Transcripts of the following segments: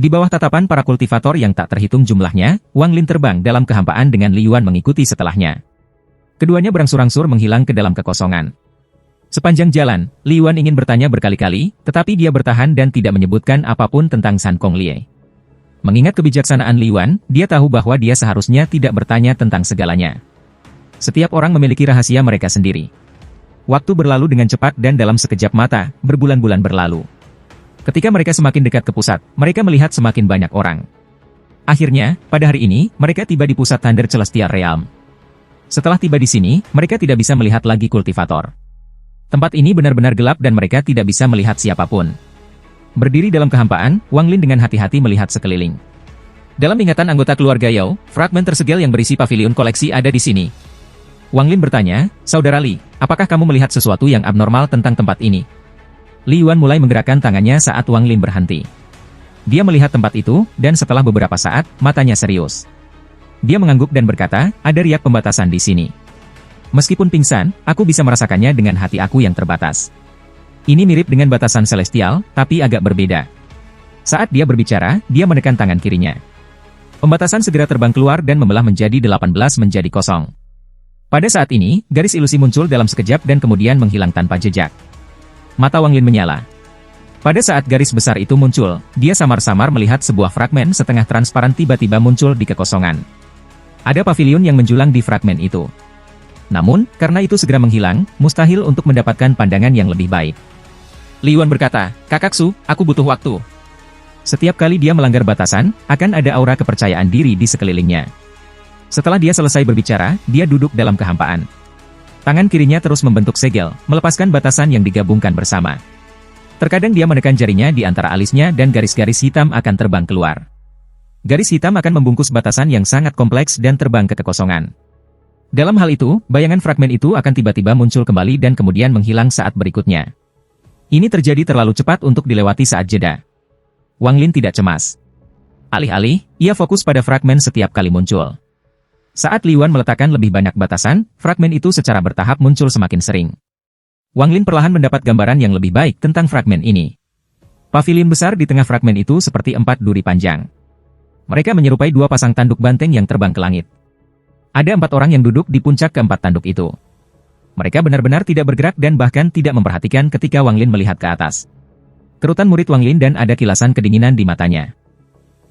Di bawah tatapan para kultivator yang tak terhitung jumlahnya, Wang Lin terbang dalam kehampaan dengan Li Yuan mengikuti setelahnya. Keduanya berangsur-angsur menghilang ke dalam kekosongan. Sepanjang jalan, Li Yuan ingin bertanya berkali-kali, tetapi dia bertahan dan tidak menyebutkan apapun tentang San Kong Lie. Mengingat kebijaksanaan Li Yuan, dia tahu bahwa dia seharusnya tidak bertanya tentang segalanya. Setiap orang memiliki rahasia mereka sendiri. Waktu berlalu dengan cepat dan dalam sekejap mata, berbulan-bulan berlalu. Ketika mereka semakin dekat ke pusat, mereka melihat semakin banyak orang. Akhirnya, pada hari ini, mereka tiba di pusat Thunder Celestial Realm. Setelah tiba di sini, mereka tidak bisa melihat lagi kultivator. Tempat ini benar-benar gelap dan mereka tidak bisa melihat siapapun. Berdiri dalam kehampaan, Wang Lin dengan hati-hati melihat sekeliling. Dalam ingatan anggota keluarga Yao, fragmen tersegel yang berisi pavilion koleksi ada di sini. Wang Lin bertanya, "Saudara Li, apakah kamu melihat sesuatu yang abnormal tentang tempat ini?" Li Yuan mulai menggerakkan tangannya saat Wang Lin berhenti. Dia melihat tempat itu, dan setelah beberapa saat, matanya serius. Dia mengangguk dan berkata, "Ada riak pembatasan di sini. Meskipun pingsan, aku bisa merasakannya dengan hati aku yang terbatas. Ini mirip dengan batasan celestial, tapi agak berbeda." Saat dia berbicara, dia menekan tangan kirinya. Pembatasan segera terbang keluar dan membelah menjadi 18 menjadi kosong. Pada saat ini, garis ilusi muncul dalam sekejap dan kemudian menghilang tanpa jejak. Mata Wang Lin menyala. Pada saat garis besar itu muncul, dia samar-samar melihat sebuah fragmen setengah transparan tiba-tiba muncul di kekosongan. Ada pavilion yang menjulang di fragmen itu. Namun, karena itu segera menghilang, mustahil untuk mendapatkan pandangan yang lebih baik. Li Yuan berkata, "Kakak Su, aku butuh waktu." Setiap kali dia melanggar batasan, akan ada aura kepercayaan diri di sekelilingnya. Setelah dia selesai berbicara, dia duduk dalam kehampaan. Tangan kirinya terus membentuk segel, melepaskan batasan yang digabungkan bersama. Terkadang dia menekan jarinya di antara alisnya dan garis-garis hitam akan terbang keluar. Garis hitam akan membungkus batasan yang sangat kompleks dan terbang ke kekosongan. Dalam hal itu, bayangan fragmen itu akan tiba-tiba muncul kembali dan kemudian menghilang saat berikutnya. Ini terjadi terlalu cepat untuk dilewati saat jeda. Wang Lin tidak cemas. Alih-alih, ia fokus pada fragmen setiap kali muncul. Saat Li Yuan meletakkan lebih banyak batasan, fragmen itu secara bertahap muncul semakin sering. Wang Lin perlahan mendapat gambaran yang lebih baik tentang fragmen ini. Pavilion besar di tengah fragmen itu seperti 4 duri panjang. Mereka menyerupai 2 pasang tanduk banteng yang terbang ke langit. Ada 4 orang yang duduk di puncak keempat tanduk itu. Mereka benar-benar tidak bergerak dan bahkan tidak memperhatikan ketika Wang Lin melihat ke atas. Kerutan murid Wang Lin dan ada kilasan kedinginan di matanya.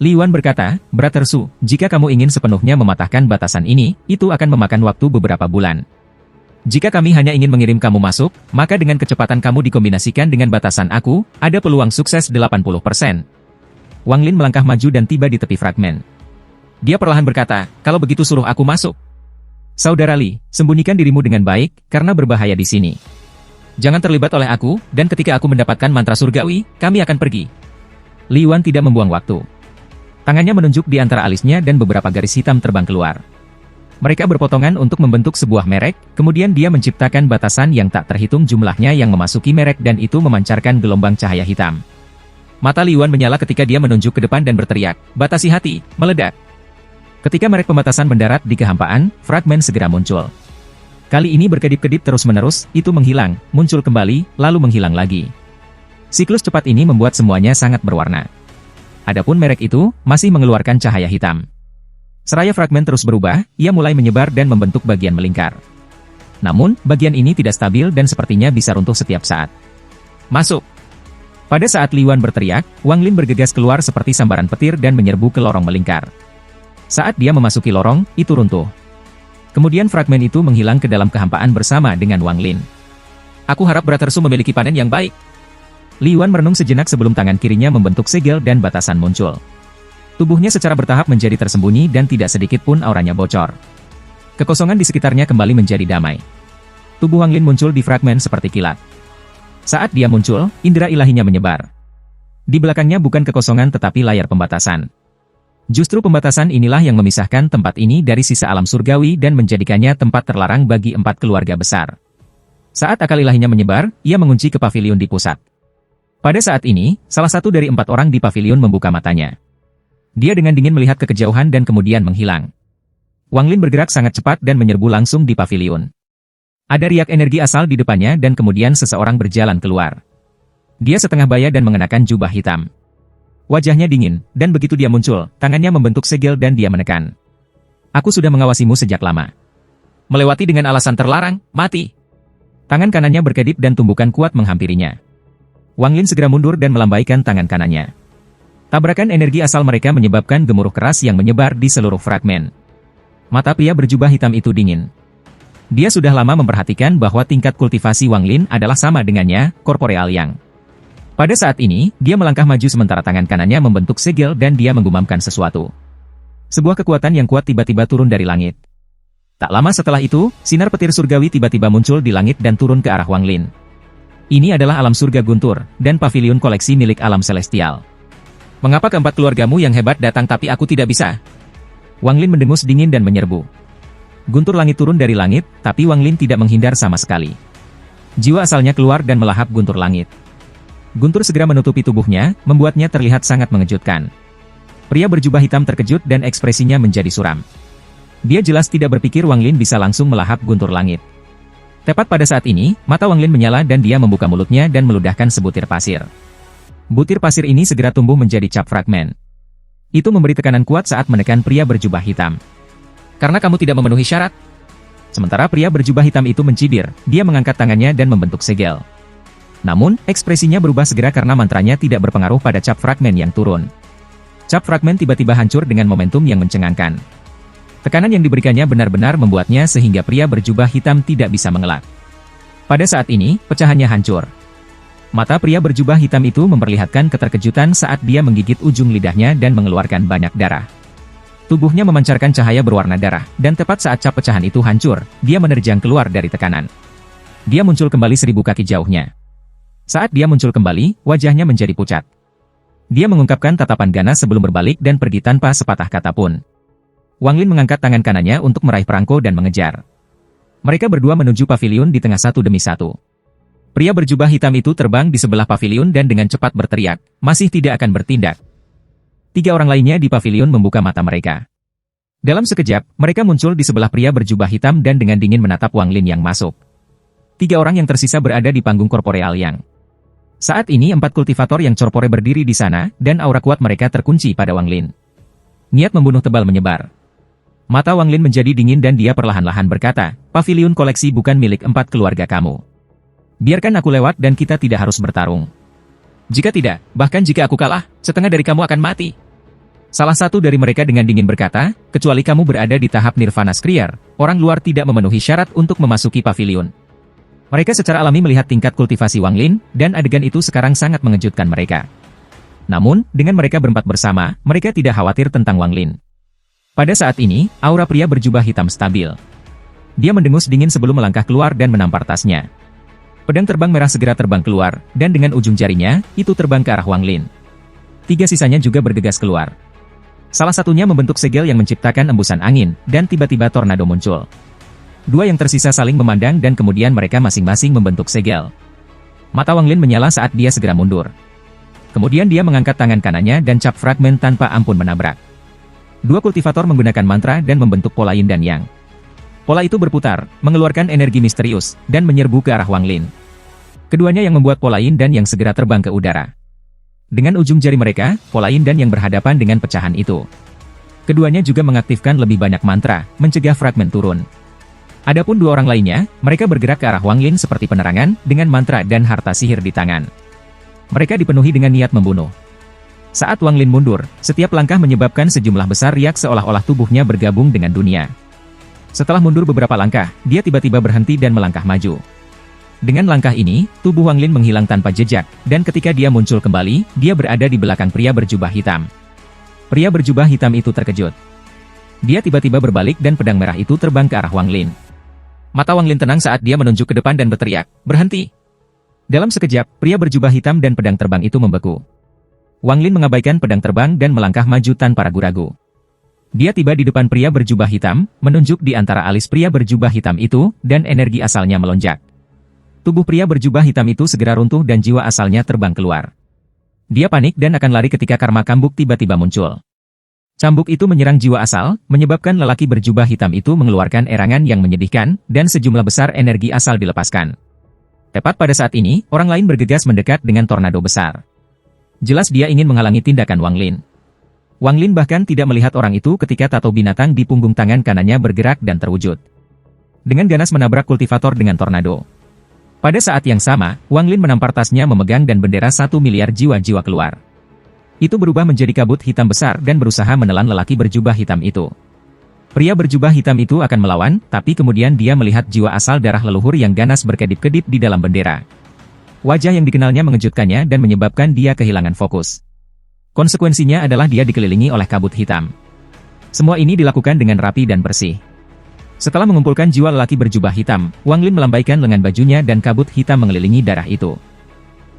Li Yuan berkata, "Brother Su, jika kamu ingin sepenuhnya mematahkan batasan ini, itu akan memakan waktu beberapa bulan. Jika kami hanya ingin mengirim kamu masuk, maka dengan kecepatan kamu dikombinasikan dengan batasan aku, ada peluang sukses 80%. Wang Lin melangkah maju dan tiba di tepi fragmen. Dia perlahan berkata, "Kalau begitu suruh aku masuk." "Saudara Li, sembunyikan dirimu dengan baik, karena berbahaya di sini. Jangan terlibat oleh aku, dan ketika aku mendapatkan mantra surgawi, kami akan pergi." Li Yuan tidak membuang waktu. Tangannya menunjuk di antara alisnya dan beberapa garis hitam terbang keluar. Mereka berpotongan untuk membentuk sebuah merek, kemudian dia menciptakan batasan yang tak terhitung jumlahnya yang memasuki merek dan itu memancarkan gelombang cahaya hitam. Mata Li Yuan menyala ketika dia menunjuk ke depan dan berteriak, "Batasi hati, meledak." Ketika merek pembatasan mendarat di kehampaan, fragmen segera muncul. Kali ini berkedip-kedip terus-menerus, itu menghilang, muncul kembali, lalu menghilang lagi. Siklus cepat ini membuat semuanya sangat berwarna. Adapun merek itu, masih mengeluarkan cahaya hitam. Seraya fragmen terus berubah, ia mulai menyebar dan membentuk bagian melingkar. Namun, bagian ini tidak stabil dan sepertinya bisa runtuh setiap saat. "Masuk!" Pada saat Li Yuan berteriak, Wang Lin bergegas keluar seperti sambaran petir dan menyerbu ke lorong melingkar. Saat dia memasuki lorong, itu runtuh. Kemudian fragmen itu menghilang ke dalam kehampaan bersama dengan Wang Lin. "Aku harap Brother Su memiliki panen yang baik." Li Yuan merenung sejenak sebelum tangan kirinya membentuk segel dan batasan muncul. Tubuhnya secara bertahap menjadi tersembunyi dan tidak sedikit pun auranya bocor. Kekosongan di sekitarnya kembali menjadi damai. Tubuh Wang Lin muncul di fragmen seperti kilat. Saat dia muncul, indera ilahinya menyebar. Di belakangnya bukan kekosongan tetapi layar pembatasan. Justru pembatasan inilah yang memisahkan tempat ini dari sisa alam surgawi dan menjadikannya tempat terlarang bagi 4 keluarga besar. Saat akal ilahinya menyebar, ia mengunci ke pavilion di pusat. Pada saat ini, salah satu dari 4 orang di pavilion membuka matanya. Dia dengan dingin melihat ke kejauhan dan kemudian menghilang. Wang Lin bergerak sangat cepat dan menyerbu langsung di pavilion. Ada riak energi asal di depannya dan kemudian seseorang berjalan keluar. Dia setengah baya dan mengenakan jubah hitam. Wajahnya dingin, dan begitu dia muncul, tangannya membentuk segel dan dia menekan. Aku sudah mengawasimu sejak lama. Melewati dengan alasan terlarang, mati. Tangan kanannya berkedip dan tumbukan kuat menghampirinya. Wang Lin segera mundur dan melambaikan tangan kanannya. Tabrakan energi asal mereka menyebabkan gemuruh keras yang menyebar di seluruh fragmen. Mata pria berjubah hitam itu dingin. Dia sudah lama memperhatikan bahwa tingkat kultivasi Wang Lin adalah sama dengannya, korporeal yang. Pada saat ini, dia melangkah maju sementara tangan kanannya membentuk segel dan dia menggumamkan sesuatu. Sebuah kekuatan yang kuat tiba-tiba turun dari langit. Tak lama setelah itu, sinar petir surgawi tiba-tiba muncul di langit dan turun ke arah Wang Lin. Ini adalah alam surga Guntur, dan pavilion koleksi milik alam celestial. Mengapa keempat keluargamu yang hebat datang tapi aku tidak bisa? Wang Lin mendengus dingin dan menyerbu. Guntur langit turun dari langit, tapi Wang Lin tidak menghindar sama sekali. Jiwa asalnya keluar dan melahap guntur langit. Guntur segera menutupi tubuhnya, membuatnya terlihat sangat mengejutkan. Pria berjubah hitam terkejut dan ekspresinya menjadi suram. Dia jelas tidak berpikir Wang Lin bisa langsung melahap guntur langit. Tepat pada saat ini, mata Wang Lin menyala dan dia membuka mulutnya dan meludahkan sebutir pasir. Butir pasir ini segera tumbuh menjadi cap fragmen. Itu memberi tekanan kuat saat menekan pria berjubah hitam. Karena kamu tidak memenuhi syarat. Sementara pria berjubah hitam itu mencibir, dia mengangkat tangannya dan membentuk segel. Namun, ekspresinya berubah segera karena mantranya tidak berpengaruh pada cap fragmen yang turun. Cap fragmen tiba-tiba hancur dengan momentum yang mencengangkan. Tekanan yang diberikannya benar-benar membuatnya sehingga pria berjubah hitam tidak bisa mengelak. Pada saat ini, pecahannya hancur. Mata pria berjubah hitam itu memperlihatkan keterkejutan saat dia menggigit ujung lidahnya dan mengeluarkan banyak darah. Tubuhnya memancarkan cahaya berwarna darah, dan tepat saat cap pecahan itu hancur, dia menerjang keluar dari tekanan. Dia muncul kembali 1000 kaki jauhnya. Saat dia muncul kembali, wajahnya menjadi pucat. Dia mengungkapkan tatapan ganas sebelum berbalik dan pergi tanpa sepatah kata pun. Wang Lin mengangkat tangan kanannya untuk meraih perangko dan mengejar. Mereka berdua menuju pavilion di tengah satu demi satu. Pria berjubah hitam itu terbang di sebelah pavilion dan dengan cepat berteriak, masih tidak akan bertindak. 3 orang lainnya di pavilion membuka mata mereka. Dalam sekejap, mereka muncul di sebelah pria berjubah hitam dan dengan dingin menatap Wang Lin yang masuk. 3 orang yang tersisa berada di panggung korporeal yang. Saat ini 4 kultivator yang corpore berdiri di sana, dan aura kuat mereka terkunci pada Wang Lin. Niat membunuh tebal menyebar. Mata Wang Lin menjadi dingin dan dia perlahan-lahan berkata, pavilion koleksi bukan milik 4 keluarga kamu. Biarkan aku lewat dan kita tidak harus bertarung. Jika tidak, bahkan jika aku kalah, setengah dari kamu akan mati. Salah satu dari mereka dengan dingin berkata, kecuali kamu berada di tahap Nirvana Skriar, orang luar tidak memenuhi syarat untuk memasuki pavilion. Mereka secara alami melihat tingkat kultivasi Wang Lin, dan adegan itu sekarang sangat mengejutkan mereka. Namun, dengan mereka berempat bersama, mereka tidak khawatir tentang Wang Lin. Pada saat ini, aura pria berjubah hitam stabil. Dia mendengus dingin sebelum melangkah keluar dan menampar tasnya. Pedang terbang merah segera terbang keluar, dan dengan ujung jarinya, itu terbang ke arah Wang Lin. 3 sisanya juga bergegas keluar. Salah satunya membentuk segel yang menciptakan embusan angin, dan tiba-tiba tornado muncul. 2 yang tersisa saling memandang dan kemudian mereka masing-masing membentuk segel. Mata Wang Lin menyala saat dia segera mundur. Kemudian dia mengangkat tangan kanannya dan cap fragmen tanpa ampun menabrak. 2 kultivator menggunakan mantra dan membentuk pola yin dan yang. Pola itu berputar, mengeluarkan energi misterius, dan menyerbu ke arah Wang Lin. Keduanya yang membuat pola yin dan yang segera terbang ke udara. Dengan ujung jari mereka, pola yin dan yang berhadapan dengan pecahan itu. Keduanya juga mengaktifkan lebih banyak mantra, mencegah fragmen turun. Adapun 2 orang lainnya, mereka bergerak ke arah Wang Lin seperti penerangan, dengan mantra dan harta sihir di tangan. Mereka dipenuhi dengan niat membunuh. Saat Wang Lin mundur, setiap langkah menyebabkan sejumlah besar riak seolah-olah tubuhnya bergabung dengan dunia. Setelah mundur beberapa langkah, dia tiba-tiba berhenti dan melangkah maju. Dengan langkah ini, tubuh Wang Lin menghilang tanpa jejak, dan ketika dia muncul kembali, dia berada di belakang pria berjubah hitam. Pria berjubah hitam itu terkejut. Dia tiba-tiba berbalik dan pedang merah itu terbang ke arah Wang Lin. Mata Wang Lin tenang saat dia menunjuk ke depan dan berteriak, berhenti. Dalam sekejap, pria berjubah hitam dan pedang terbang itu membeku. Wang Lin mengabaikan pedang terbang dan melangkah maju tanpa ragu-ragu. Dia tiba di depan pria berjubah hitam, menunjuk di antara alis pria berjubah hitam itu, dan energi asalnya melonjak. Tubuh pria berjubah hitam itu segera runtuh dan jiwa asalnya terbang keluar. Dia panik dan akan lari ketika karma cambuk tiba-tiba muncul. Cambuk itu menyerang jiwa asal, menyebabkan lelaki berjubah hitam itu mengeluarkan erangan yang menyedihkan, dan sejumlah besar energi asal dilepaskan. Tepat pada saat ini, orang lain bergegas mendekat dengan tornado besar. Jelas dia ingin menghalangi tindakan Wang Lin. Wang Lin bahkan tidak melihat orang itu ketika tato binatang di punggung tangan kanannya bergerak dan terwujud. Dengan ganas menabrak kultivator dengan tornado. Pada saat yang sama, Wang Lin menampar tasnya memegang dan bendera 1 miliar jiwa-jiwa keluar. Itu berubah menjadi kabut hitam besar dan berusaha menelan lelaki berjubah hitam itu. Pria berjubah hitam itu akan melawan, tapi kemudian dia melihat jiwa asal darah leluhur yang ganas berkedip-kedip di dalam bendera. Wajah yang dikenalnya mengejutkannya dan menyebabkan dia kehilangan fokus. Konsekuensinya adalah dia dikelilingi oleh kabut hitam. Semua ini dilakukan dengan rapi dan bersih. Setelah mengumpulkan jiwa lelaki berjubah hitam, Wang Lin melambaikan lengan bajunya dan kabut hitam mengelilingi darah itu.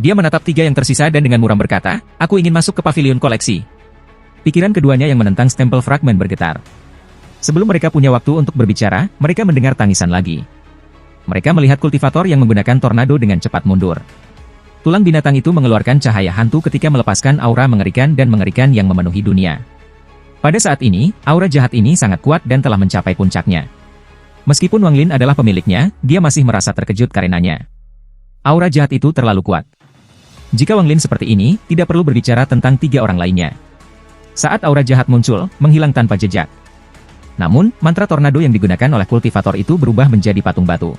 Dia menatap 3 yang tersisa dan dengan muram berkata, "Aku ingin masuk ke pavilion koleksi." Pikiran keduanya yang menentang stempel fragmen bergetar. Sebelum mereka punya waktu untuk berbicara, mereka mendengar tangisan lagi. Mereka melihat kultivator yang menggunakan tornado dengan cepat mundur. Tulang binatang itu mengeluarkan cahaya hantu ketika melepaskan aura mengerikan yang memenuhi dunia. Pada saat ini, aura jahat ini sangat kuat dan telah mencapai puncaknya. Meskipun Wang Lin adalah pemiliknya, dia masih merasa terkejut karenanya. Aura jahat itu terlalu kuat. Jika Wang Lin seperti ini, tidak perlu berbicara tentang 3 orang lainnya. Saat aura jahat muncul, menghilang tanpa jejak. Namun, mantra tornado yang digunakan oleh kultivator itu berubah menjadi patung batu.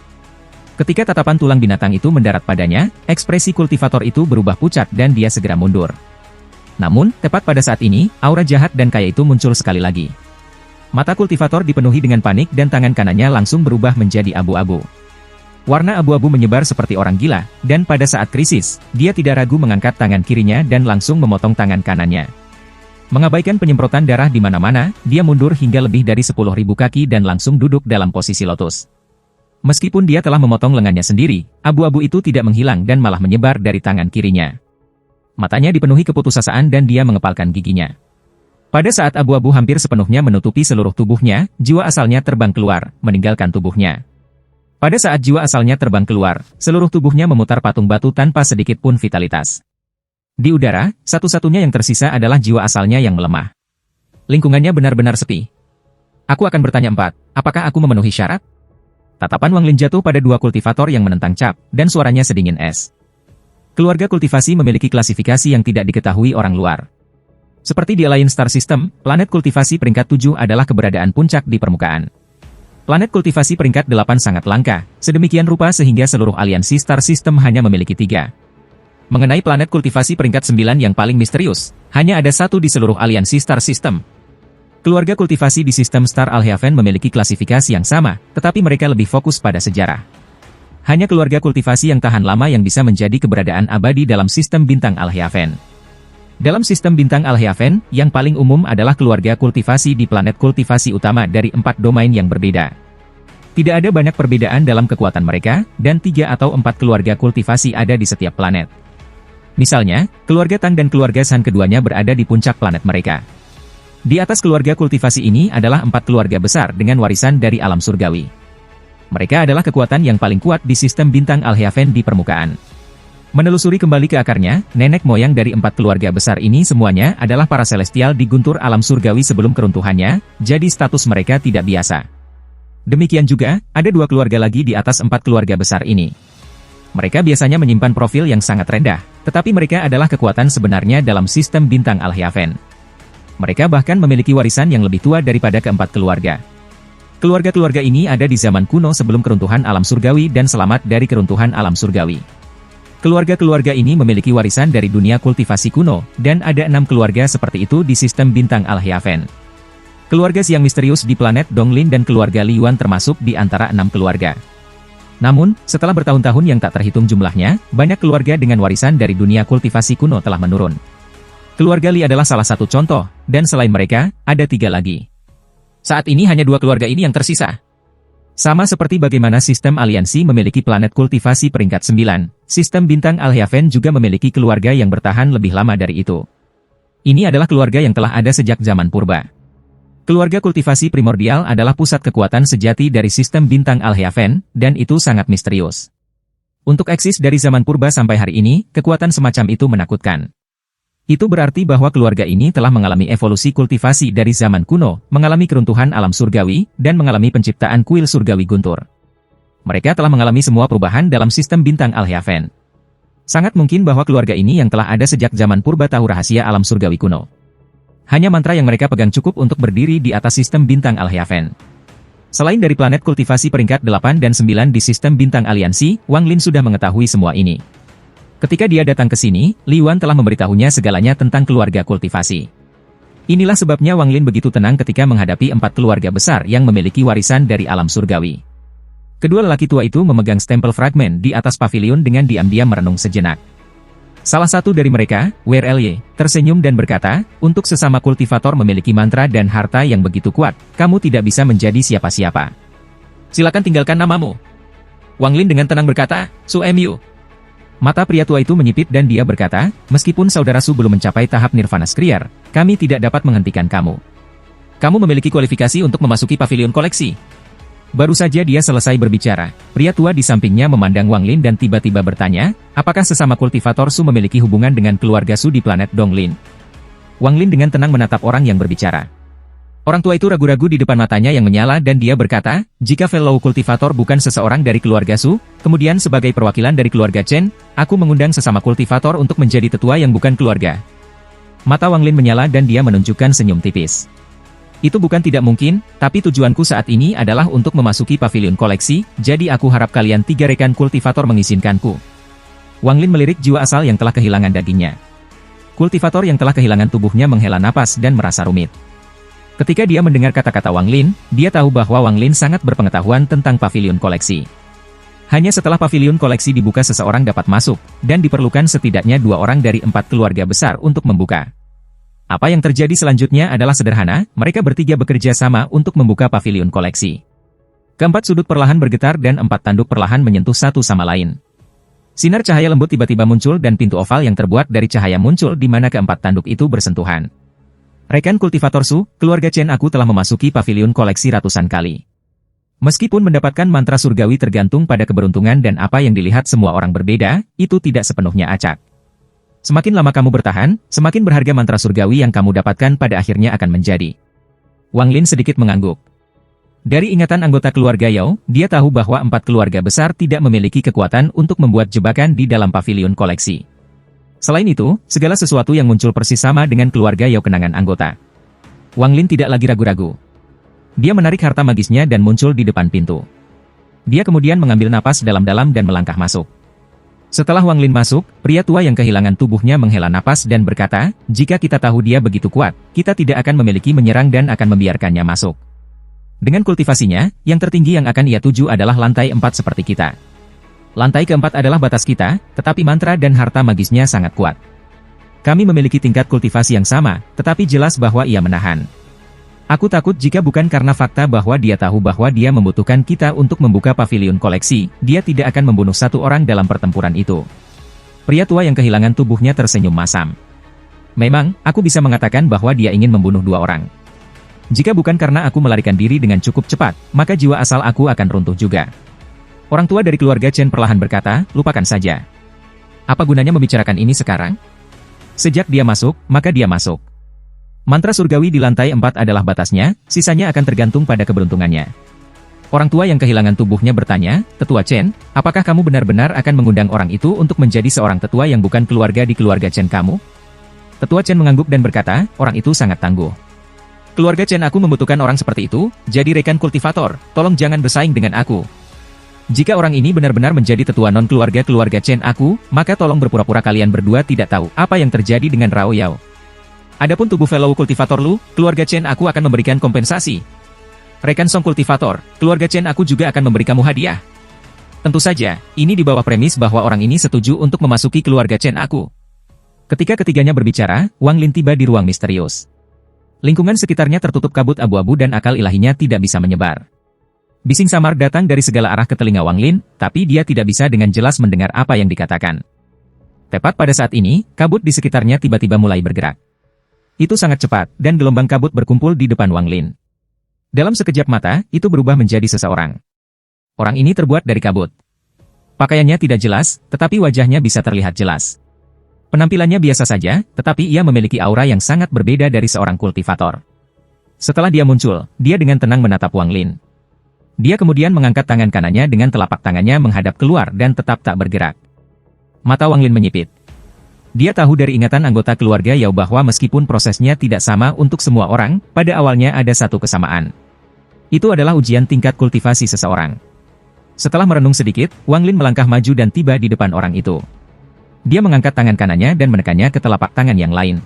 Ketika tatapan tulang binatang itu mendarat padanya, ekspresi kultivator itu berubah pucat dan dia segera mundur. Namun, tepat pada saat ini, aura jahat dan kaya itu muncul sekali lagi. Mata kultivator dipenuhi dengan panik dan tangan kanannya langsung berubah menjadi abu-abu. Warna abu-abu menyebar seperti orang gila, dan pada saat krisis, dia tidak ragu mengangkat tangan kirinya dan langsung memotong tangan kanannya. Mengabaikan penyemprotan darah di mana-mana, dia mundur hingga lebih dari 10.000 kaki dan langsung duduk dalam posisi lotus. Meskipun dia telah memotong lengannya sendiri, abu-abu itu tidak menghilang dan malah menyebar dari tangan kirinya. Matanya dipenuhi keputusasaan dan dia mengepalkan giginya. Pada saat abu-abu hampir sepenuhnya menutupi seluruh tubuhnya, jiwa asalnya terbang keluar, meninggalkan tubuhnya. Pada saat jiwa asalnya terbang keluar, seluruh tubuhnya memutar patung batu tanpa sedikit pun vitalitas. Di udara, satu-satunya yang tersisa adalah jiwa asalnya yang melemah. Lingkungannya benar-benar sepi. Aku akan bertanya 4, apakah aku memenuhi syarat? Tatapan Wang Lin jatuh pada 2 kultivator yang menentang cap, dan suaranya sedingin es. Keluarga kultivasi memiliki klasifikasi yang tidak diketahui orang luar. Seperti di Alliance Star System, planet kultivasi peringkat 7 adalah keberadaan puncak di permukaan. Planet kultivasi peringkat 8 sangat langka, sedemikian rupa sehingga seluruh aliansi Star System hanya memiliki 3. Mengenai planet kultivasi peringkat 9 yang paling misterius, hanya ada 1 di seluruh aliansi Star System. Keluarga kultivasi di sistem Star Alhaven memiliki klasifikasi yang sama, tetapi mereka lebih fokus pada sejarah. Hanya keluarga kultivasi yang tahan lama yang bisa menjadi keberadaan abadi dalam sistem bintang Alhaven. Dalam sistem bintang Alhaven, yang paling umum adalah keluarga kultivasi di planet kultivasi utama dari 4 domain yang berbeda. Tidak ada banyak perbedaan dalam kekuatan mereka, dan 3 atau 4 keluarga kultivasi ada di setiap planet. Misalnya, keluarga Tang dan keluarga San keduanya berada di puncak planet mereka. Di atas keluarga kultivasi ini adalah 4 keluarga besar dengan warisan dari alam surgawi. Mereka adalah kekuatan yang paling kuat di sistem bintang Alhaven di permukaan. Menelusuri kembali ke akarnya, nenek moyang dari 4 keluarga besar ini semuanya adalah para celestial di guntur alam surgawi sebelum keruntuhannya, jadi status mereka tidak biasa. Demikian juga, ada 2 keluarga lagi di atas 4 keluarga besar ini. Mereka biasanya menyimpan profil yang sangat rendah, tetapi mereka adalah kekuatan sebenarnya dalam sistem bintang Alhaven. Mereka bahkan memiliki warisan yang lebih tua daripada keempat keluarga. Keluarga-keluarga ini ada di zaman kuno sebelum keruntuhan alam surgawi dan selamat dari keruntuhan alam surgawi. Keluarga-keluarga ini memiliki warisan dari dunia kultivasi kuno, dan ada 6 keluarga seperti itu di sistem bintang Alhaven. Keluarga siang misterius di planet Donglin dan keluarga Liyuan termasuk di antara 6 keluarga. Namun, setelah bertahun-tahun yang tak terhitung jumlahnya, banyak keluarga dengan warisan dari dunia kultivasi kuno telah menurun. Keluarga Li adalah salah satu contoh, dan selain mereka, ada 3 lagi. Saat ini hanya 2 keluarga ini yang tersisa. Sama seperti bagaimana sistem aliansi memiliki planet kultivasi peringkat 9, sistem bintang Alhaven juga memiliki keluarga yang bertahan lebih lama dari itu. Ini adalah keluarga yang telah ada sejak zaman purba. Keluarga kultivasi primordial adalah pusat kekuatan sejati dari sistem bintang Alhaven, dan itu sangat misterius. Untuk eksis dari zaman purba sampai hari ini, kekuatan semacam itu menakutkan. Itu berarti bahwa keluarga ini telah mengalami evolusi kultivasi dari zaman kuno, mengalami keruntuhan alam surgawi, dan mengalami penciptaan kuil surgawi guntur. Mereka telah mengalami semua perubahan dalam sistem bintang Alhaven. Sangat mungkin bahwa keluarga ini yang telah ada sejak zaman purba tahu rahasia alam surgawi kuno. Hanya mantra yang mereka pegang cukup untuk berdiri di atas sistem bintang Alhaven. Selain dari planet kultivasi peringkat 8 dan 9 di sistem bintang aliansi, Wang Lin sudah mengetahui semua ini. Ketika dia datang ke sini, Li Yuan telah memberitahunya segalanya tentang keluarga kultivasi. Inilah sebabnya Wang Lin begitu tenang ketika menghadapi 4 keluarga besar yang memiliki warisan dari alam surgawi. Kedua lelaki tua itu memegang stempel fragmen di atas pavilion dengan diam-diam merenung sejenak. Salah satu dari mereka, WRLY, tersenyum dan berkata, untuk sesama kultivator memiliki mantra dan harta yang begitu kuat, kamu tidak bisa menjadi siapa-siapa. Silakan tinggalkan namamu. Wang Lin dengan tenang berkata, Su Mu. Mata pria tua itu menyipit dan dia berkata, meskipun saudara Su belum mencapai tahap Nirvana Skriar, kami tidak dapat menghentikan kamu. Kamu memiliki kualifikasi untuk memasuki pavilion koleksi. Baru saja dia selesai berbicara, pria tua di sampingnya memandang Wang Lin dan tiba-tiba bertanya, apakah sesama kultivator Su memiliki hubungan dengan keluarga Su di planet Donglin? Wang Lin dengan tenang menatap orang yang berbicara. Orang tua itu ragu-ragu di depan matanya yang menyala dan dia berkata, jika fellow kultivator bukan seseorang dari keluarga Su, kemudian sebagai perwakilan dari keluarga Chen, aku mengundang sesama kultivator untuk menjadi tetua yang bukan keluarga. Mata Wang Lin menyala dan dia menunjukkan senyum tipis. Itu bukan tidak mungkin, tapi tujuanku saat ini adalah untuk memasuki pavilion koleksi, jadi aku harap kalian 3 rekan kultivator mengizinkanku. Wang Lin melirik jiwa asal yang telah kehilangan dagingnya. Kultivator yang telah kehilangan tubuhnya menghela napas dan merasa rumit. Ketika dia mendengar kata-kata Wang Lin, dia tahu bahwa Wang Lin sangat berpengetahuan tentang pavilion koleksi. Hanya setelah pavilion koleksi dibuka seseorang dapat masuk, dan diperlukan setidaknya 2 orang dari 4 keluarga besar untuk membuka. Apa yang terjadi selanjutnya adalah sederhana, mereka bertiga bekerja sama untuk membuka pavilion koleksi. Keempat sudut perlahan bergetar dan 4 tanduk perlahan menyentuh satu sama lain. Sinar cahaya lembut tiba-tiba muncul dan pintu oval yang terbuat dari cahaya muncul di mana keempat tanduk itu bersentuhan. Rekan kultivator Su, keluarga Chen aku telah memasuki pavilion koleksi ratusan kali. Meskipun mendapatkan mantra surgawi tergantung pada keberuntungan dan apa yang dilihat semua orang berbeda, itu tidak sepenuhnya acak. Semakin lama kamu bertahan, semakin berharga mantra surgawi yang kamu dapatkan pada akhirnya akan menjadi. Wang Lin sedikit mengangguk. Dari ingatan anggota keluarga Yao, dia tahu bahwa 4 keluarga besar tidak memiliki kekuatan untuk membuat jebakan di dalam pavilion koleksi. Selain itu, segala sesuatu yang muncul persis sama dengan keluarga Yao kenangan anggota. Wang Lin tidak lagi ragu-ragu. Dia menarik harta magisnya dan muncul di depan pintu. Dia kemudian mengambil napas dalam-dalam dan melangkah masuk. Setelah Wang Lin masuk, pria tua yang kehilangan tubuhnya menghela napas dan berkata, jika kita tahu dia begitu kuat, kita tidak akan memiliki menyerang dan akan membiarkannya masuk. Dengan kultivasinya, yang tertinggi yang akan ia tuju adalah lantai 4 seperti kita. Lantai keempat adalah batas kita, tetapi mantra dan harta magisnya sangat kuat. Kami memiliki tingkat kultivasi yang sama, tetapi jelas bahwa ia menahan. Aku takut jika bukan karena fakta bahwa dia tahu bahwa dia membutuhkan kita untuk membuka pavilion koleksi, dia tidak akan membunuh 1 orang dalam pertempuran itu. Pria tua yang kehilangan tubuhnya tersenyum masam. Memang, aku bisa mengatakan bahwa dia ingin membunuh 2 orang. Jika bukan karena aku melarikan diri dengan cukup cepat, maka jiwa asal aku akan runtuh juga. Orang tua dari keluarga Chen perlahan berkata, lupakan saja. Apa gunanya membicarakan ini sekarang? Sejak dia masuk, maka dia masuk. Mantra surgawi di lantai 4 adalah batasnya, sisanya akan tergantung pada keberuntungannya. Orang tua yang kehilangan tubuhnya bertanya, Tetua Chen, apakah kamu benar-benar akan mengundang orang itu untuk menjadi seorang tetua yang bukan keluarga di keluarga Chen kamu? Tetua Chen mengangguk dan berkata, orang itu sangat tangguh. Keluarga Chen aku membutuhkan orang seperti itu, jadi rekan kultivator, tolong jangan bersaing dengan aku. Jika orang ini benar-benar menjadi tetua non-keluarga Chen aku, maka tolong berpura-pura kalian berdua tidak tahu apa yang terjadi dengan Rao Yao. Adapun tubuh fellow kultivator Lu, keluarga Chen aku akan memberikan kompensasi. Rekan Song kultivator, keluarga Chen aku juga akan memberi kamu hadiah. Tentu saja, ini di bawah premis bahwa orang ini setuju untuk memasuki keluarga Chen aku. Ketika ketiganya berbicara, Wang Lin tiba di ruang misterius. Lingkungan sekitarnya tertutup kabut abu-abu dan akal ilahinya tidak bisa menyebar. Bising samar datang dari segala arah ke telinga Wang Lin, tapi dia tidak bisa dengan jelas mendengar apa yang dikatakan. Tepat pada saat ini, kabut di sekitarnya tiba-tiba mulai bergerak. Itu sangat cepat, dan gelombang kabut berkumpul di depan Wang Lin. Dalam sekejap mata, itu berubah menjadi seseorang. Orang ini terbuat dari kabut. Pakaiannya tidak jelas, tetapi wajahnya bisa terlihat jelas. Penampilannya biasa saja, tetapi ia memiliki aura yang sangat berbeda dari seorang kultivator. Setelah dia muncul, dia dengan tenang menatap Wang Lin. Dia kemudian mengangkat tangan kanannya dengan telapak tangannya menghadap keluar dan tetap tak bergerak. Mata Wang Lin menyipit. Dia tahu dari ingatan anggota keluarga Yao bahwa meskipun prosesnya tidak sama untuk semua orang, pada awalnya ada satu kesamaan. Itu adalah ujian tingkat kultivasi seseorang. Setelah merenung sedikit, Wang Lin melangkah maju dan tiba di depan orang itu. Dia mengangkat tangan kanannya dan menekannya ke telapak tangan yang lain.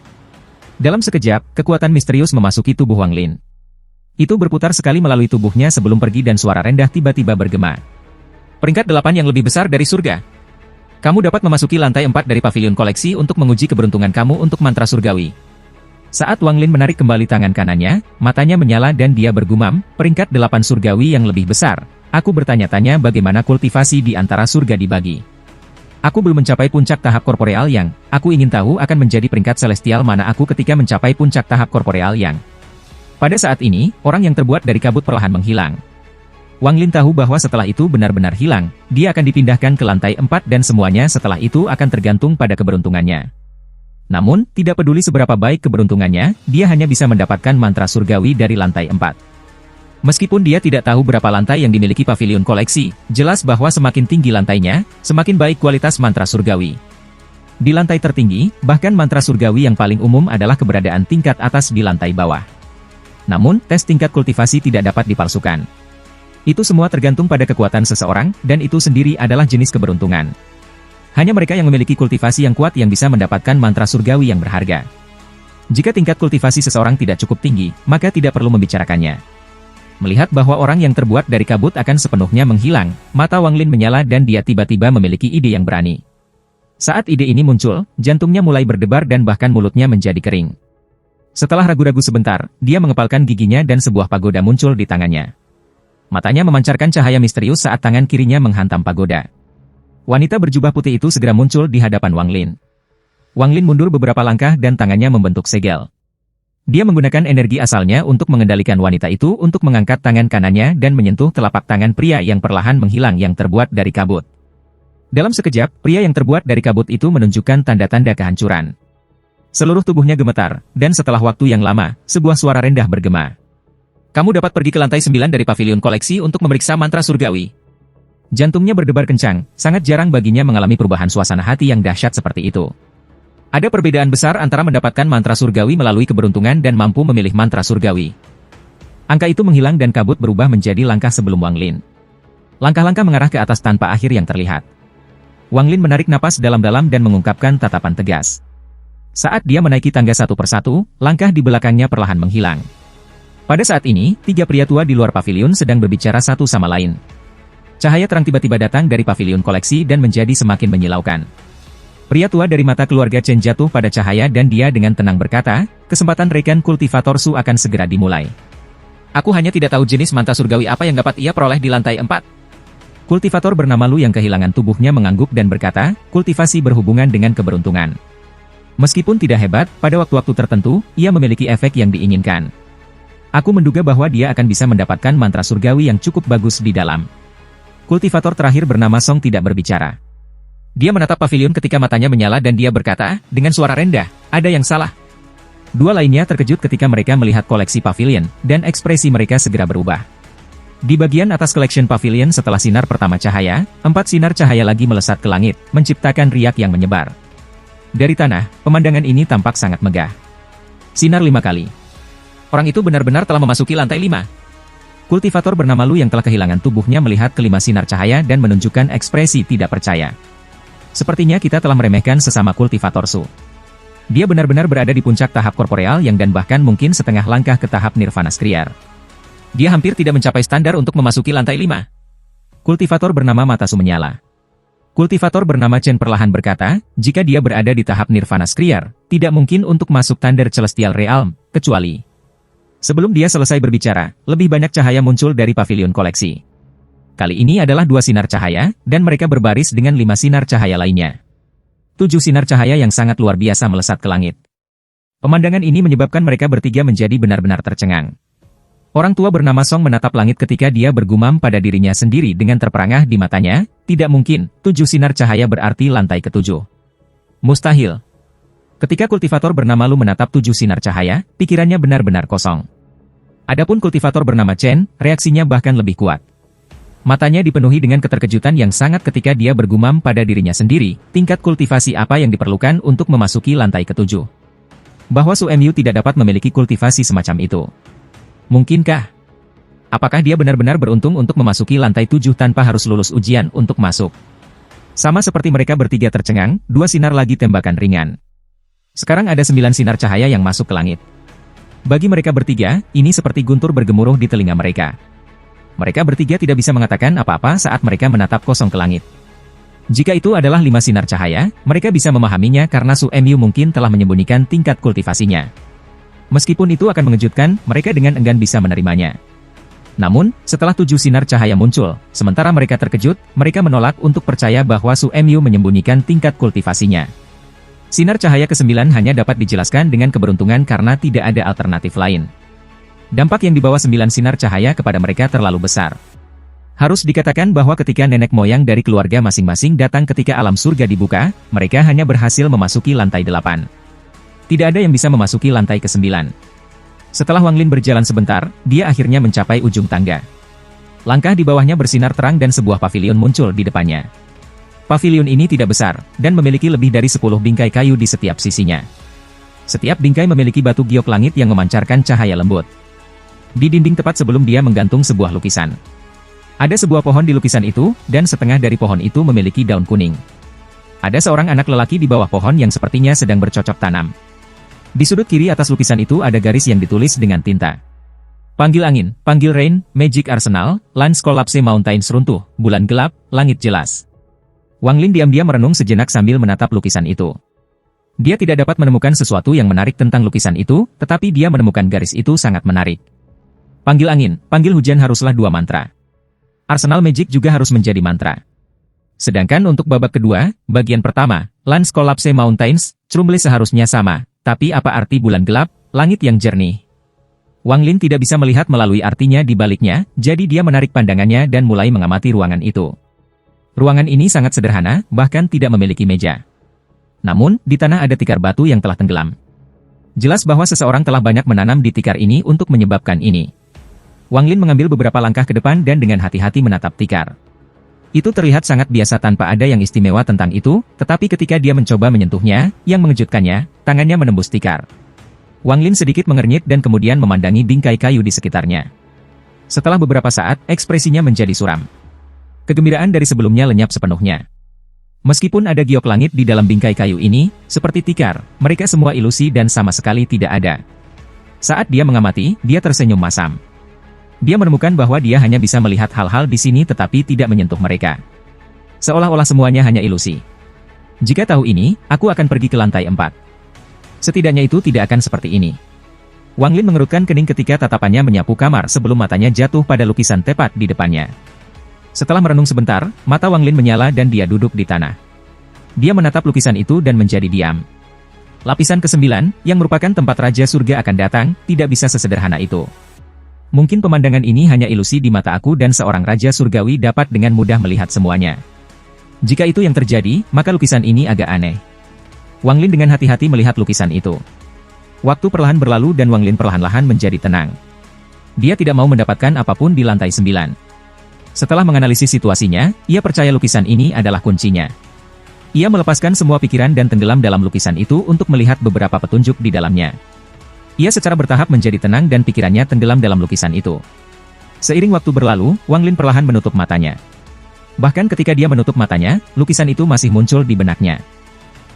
Dalam sekejap, kekuatan misterius memasuki tubuh Wang Lin. Itu berputar sekali melalui tubuhnya sebelum pergi dan suara rendah tiba-tiba bergema. Peringkat 8 yang lebih besar dari surga. Kamu dapat memasuki lantai 4 dari pavilion koleksi untuk menguji keberuntungan kamu untuk mantra surgawi. Saat Wang Lin menarik kembali tangan kanannya, matanya menyala dan dia bergumam, peringkat 8 surgawi yang lebih besar. Aku bertanya-tanya bagaimana kultivasi di antara surga dibagi. Aku belum mencapai puncak tahap korporeal yang, aku ingin tahu akan menjadi peringkat celestial mana aku ketika mencapai puncak tahap korporeal yang. Pada saat ini, orang yang terbuat dari kabut perlahan menghilang. Wang Lin tahu bahwa setelah itu benar-benar hilang, dia akan dipindahkan ke lantai 4 dan semuanya setelah itu akan tergantung pada keberuntungannya. Namun, tidak peduli seberapa baik keberuntungannya, dia hanya bisa mendapatkan mantra surgawi dari lantai 4. Meskipun dia tidak tahu berapa lantai yang dimiliki pavilion koleksi, jelas bahwa semakin tinggi lantainya, semakin baik kualitas mantra surgawi. Di lantai tertinggi, bahkan mantra surgawi yang paling umum adalah keberadaan tingkat atas di lantai bawah. Namun, tes tingkat kultivasi tidak dapat dipalsukan. Itu semua tergantung pada kekuatan seseorang, dan itu sendiri adalah jenis keberuntungan. Hanya mereka yang memiliki kultivasi yang kuat yang bisa mendapatkan mantra surgawi yang berharga. Jika tingkat kultivasi seseorang tidak cukup tinggi, maka tidak perlu membicarakannya. Melihat bahwa orang yang terbuat dari kabut akan sepenuhnya menghilang, mata Wang Lin menyala dan dia tiba-tiba memiliki ide yang berani. Saat ide ini muncul, jantungnya mulai berdebar dan bahkan mulutnya menjadi kering. Setelah ragu-ragu sebentar, dia mengepalkan giginya dan sebuah pagoda muncul di tangannya. Matanya memancarkan cahaya misterius saat tangan kirinya menghantam pagoda. Wanita berjubah putih itu segera muncul di hadapan Wang Lin. Wang Lin mundur beberapa langkah dan tangannya membentuk segel. Dia menggunakan energi asalnya untuk mengendalikan wanita itu untuk mengangkat tangan kanannya dan menyentuh telapak tangan pria yang perlahan menghilang yang terbuat dari kabut. Dalam sekejap, pria yang terbuat dari kabut itu menunjukkan tanda-tanda kehancuran. Seluruh tubuhnya gemetar, dan setelah waktu yang lama, sebuah suara rendah bergema. Kamu dapat pergi ke lantai 9 dari pavilion koleksi untuk memeriksa mantra surgawi. Jantungnya berdebar kencang, sangat jarang baginya mengalami perubahan suasana hati yang dahsyat seperti itu. Ada perbedaan besar antara mendapatkan mantra surgawi melalui keberuntungan dan mampu memilih mantra surgawi. Angka itu menghilang dan kabut berubah menjadi langkah sebelum Wang Lin. Langkah-langkah mengarah ke atas tanpa akhir yang terlihat. Wang Lin menarik napas dalam-dalam dan mengungkapkan tatapan tegas. Saat dia menaiki tangga satu persatu, langkah di belakangnya perlahan menghilang. Pada saat ini, 3 pria tua di luar pavilion sedang berbicara satu sama lain. Cahaya terang tiba-tiba datang dari pavilion koleksi dan menjadi semakin menyilaukan. Pria tua dari mata keluarga Chen jatuh pada cahaya dan dia dengan tenang berkata, kesempatan rekan kultivator Su akan segera dimulai. Aku hanya tidak tahu jenis mantra surgawi apa yang dapat ia peroleh di lantai 4. Kultivator bernama Lu yang kehilangan tubuhnya mengangguk dan berkata, kultivasi berhubungan dengan keberuntungan. Meskipun tidak hebat, pada waktu-waktu tertentu, ia memiliki efek yang diinginkan. Aku menduga bahwa dia akan bisa mendapatkan mantra surgawi yang cukup bagus di dalam. Kultivator terakhir bernama Song tidak berbicara. Dia menatap pavilion ketika matanya menyala dan dia berkata, dengan suara rendah, ada yang salah. Dua lainnya terkejut ketika mereka melihat koleksi pavilion, dan ekspresi mereka segera berubah. Di bagian atas collection pavilion setelah sinar pertama cahaya, 4 sinar cahaya lagi melesat ke langit, menciptakan riak yang menyebar. Dari tanah, pemandangan ini tampak sangat megah. Sinar 5 kali. Orang itu benar-benar telah memasuki lantai 5. Kultivator bernama Lu yang telah kehilangan tubuhnya melihat kelima sinar cahaya dan menunjukkan ekspresi tidak percaya. Sepertinya kita telah meremehkan sesama kultivator Su. Dia benar-benar berada di puncak tahap korporeal yang dan bahkan mungkin setengah langkah ke tahap nirvana skriar. Dia hampir tidak mencapai standar untuk memasuki lantai 5. Kultivator bernama Matasu menyala. Kultivator bernama Chen perlahan berkata, jika dia berada di tahap nirvana skriar, tidak mungkin untuk masuk Thunder Celestial Realm, kecuali... Sebelum dia selesai berbicara, lebih banyak cahaya muncul dari pavilion koleksi. Kali ini adalah 2 sinar cahaya, dan mereka berbaris dengan 5 sinar cahaya lainnya. 7 sinar cahaya yang sangat luar biasa melesat ke langit. Pemandangan ini menyebabkan mereka bertiga menjadi benar-benar tercengang. Orang tua bernama Song menatap langit ketika dia bergumam pada dirinya sendiri dengan terperangah di matanya, tidak mungkin, 7 sinar cahaya berarti lantai ke-7. Mustahil. Ketika kultivator bernama Lu menatap 7 sinar cahaya, pikirannya benar-benar kosong. Adapun kultivator bernama Chen, reaksinya bahkan lebih kuat. Matanya dipenuhi dengan keterkejutan yang sangat ketika dia bergumam pada dirinya sendiri, tingkat kultivasi apa yang diperlukan untuk memasuki lantai ketujuh. Bahwa Su Emyu tidak dapat memiliki kultivasi semacam itu. Mungkinkah? Apakah dia benar-benar beruntung untuk memasuki lantai 7 tanpa harus lulus ujian untuk masuk? Sama seperti mereka bertiga tercengang, 2 sinar lagi tembakan ringan. Sekarang ada 9 sinar cahaya yang masuk ke langit. Bagi mereka bertiga, ini seperti guntur bergemuruh di telinga mereka. Mereka bertiga tidak bisa mengatakan apa-apa saat mereka menatap kosong ke langit. Jika itu adalah 5 sinar cahaya, mereka bisa memahaminya karena Su Emyu mungkin telah menyembunyikan tingkat kultivasinya. Meskipun itu akan mengejutkan, mereka dengan enggan bisa menerimanya. Namun, setelah 7 sinar cahaya muncul, sementara mereka terkejut, mereka menolak untuk percaya bahwa Su Emyu menyembunyikan tingkat kultivasinya. Sinar cahaya ke-9 hanya dapat dijelaskan dengan keberuntungan karena tidak ada alternatif lain. Dampak yang dibawa 9 sinar cahaya kepada mereka terlalu besar. Harus dikatakan bahwa ketika nenek moyang dari keluarga masing-masing datang ketika alam surga dibuka, mereka hanya berhasil memasuki lantai 8. Tidak ada yang bisa memasuki lantai ke-9. Setelah Wang Lin berjalan sebentar, dia akhirnya mencapai ujung tangga. Langkah di bawahnya bersinar terang dan sebuah pavilion muncul di depannya. Pavilion ini tidak besar, dan memiliki lebih dari 10 bingkai kayu di setiap sisinya. Setiap bingkai memiliki batu giok langit yang memancarkan cahaya lembut. Di dinding tepat sebelum dia menggantung sebuah lukisan. Ada sebuah pohon di lukisan itu, dan setengah dari pohon itu memiliki daun kuning. Ada seorang anak lelaki di bawah pohon yang sepertinya sedang bercocok tanam. Di sudut kiri atas lukisan itu ada garis yang ditulis dengan tinta. Panggil angin, panggil rain, magic arsenal, lance collapse mountains runtuh, bulan gelap, langit jelas. Wang Lin diam-diam merenung sejenak sambil menatap lukisan itu. Dia tidak dapat menemukan sesuatu yang menarik tentang lukisan itu, tetapi dia menemukan garis itu sangat menarik. Panggil angin, panggil hujan haruslah 2 mantra. Arsenal magic juga harus menjadi mantra. Sedangkan untuk babak kedua, bagian pertama, lance collapse mountains, crumble seharusnya sama. Tapi apa arti bulan gelap, langit yang jernih? Wang Lin tidak bisa melihat melalui artinya di baliknya, jadi dia menarik pandangannya dan mulai mengamati ruangan itu. Ruangan ini sangat sederhana, bahkan tidak memiliki meja. Namun, di tanah ada tikar batu yang telah tenggelam. Jelas bahwa seseorang telah banyak menanam di tikar ini untuk menyebabkan ini. Wang Lin mengambil beberapa langkah ke depan dan dengan hati-hati menatap tikar. Itu terlihat sangat biasa tanpa ada yang istimewa tentang itu, tetapi ketika dia mencoba menyentuhnya, yang mengejutkannya, tangannya menembus tikar. Wang Lin sedikit mengernyit dan kemudian memandangi bingkai kayu di sekitarnya. Setelah beberapa saat, ekspresinya menjadi suram. Kegembiraan dari sebelumnya lenyap sepenuhnya. Meskipun ada giok langit di dalam bingkai kayu ini, seperti tikar, mereka semua ilusi dan sama sekali tidak ada. Saat dia mengamati, dia tersenyum masam. Dia menemukan bahwa dia hanya bisa melihat hal-hal di sini tetapi tidak menyentuh mereka. Seolah-olah semuanya hanya ilusi. Jika tahu ini, aku akan pergi ke lantai 4. Setidaknya itu tidak akan seperti ini. Wang Lin mengerutkan kening ketika tatapannya menyapu kamar sebelum matanya jatuh pada lukisan tepat di depannya. Setelah merenung sebentar, mata Wang Lin menyala dan dia duduk di tanah. Dia menatap lukisan itu dan menjadi diam. Lapisan ke-9, yang merupakan tempat Raja Surga akan datang, tidak bisa sesederhana itu. Mungkin pemandangan ini hanya ilusi di mata aku dan seorang Raja Surgawi dapat dengan mudah melihat semuanya. Jika itu yang terjadi, maka lukisan ini agak aneh. Wang Lin dengan hati-hati melihat lukisan itu. Waktu perlahan berlalu dan Wang Lin perlahan-lahan menjadi tenang. Dia tidak mau mendapatkan apapun di lantai 9. Setelah menganalisis situasinya, ia percaya lukisan ini adalah kuncinya. Ia melepaskan semua pikiran dan tenggelam dalam lukisan itu untuk melihat beberapa petunjuk di dalamnya. Ia secara bertahap menjadi tenang dan pikirannya tenggelam dalam lukisan itu. Seiring waktu berlalu, Wang Lin perlahan menutup matanya. Bahkan ketika dia menutup matanya, lukisan itu masih muncul di benaknya.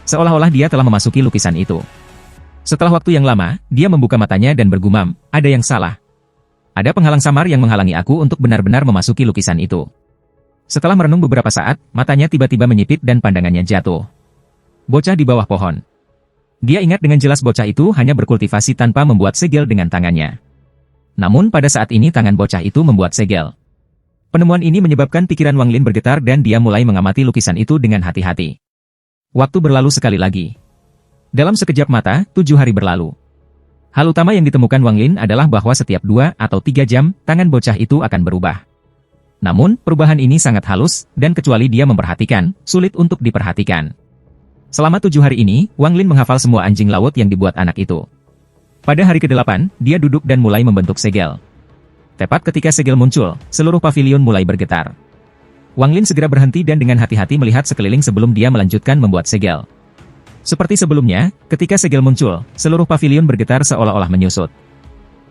Seolah-olah dia telah memasuki lukisan itu. Setelah waktu yang lama, dia membuka matanya dan bergumam, ada yang salah. Ada penghalang samar yang menghalangi aku untuk benar-benar memasuki lukisan itu. Setelah merenung beberapa saat, matanya tiba-tiba menyipit dan pandangannya jatuh. Bocah di bawah pohon. Dia ingat dengan jelas bocah itu hanya berkultivasi tanpa membuat segel dengan tangannya. Namun pada saat ini tangan bocah itu membuat segel. Penemuan ini menyebabkan pikiran Wang Lin bergetar dan dia mulai mengamati lukisan itu dengan hati-hati. Waktu berlalu sekali lagi. Dalam sekejap mata, 7 hari berlalu. Hal utama yang ditemukan Wang Lin adalah bahwa setiap 2 atau 3 jam, tangan bocah itu akan berubah. Namun, perubahan ini sangat halus, dan kecuali dia memperhatikan, sulit untuk diperhatikan. Selama 7 hari ini, Wang Lin menghafal semua anjing laut yang dibuat anak itu. Pada hari ke-8, dia duduk dan mulai membentuk segel. Tepat ketika segel muncul, seluruh pavilion mulai bergetar. Wang Lin segera berhenti dan dengan hati-hati melihat sekeliling sebelum dia melanjutkan membuat segel. Seperti sebelumnya, ketika segel muncul, seluruh pavilion bergetar seolah-olah menyusut.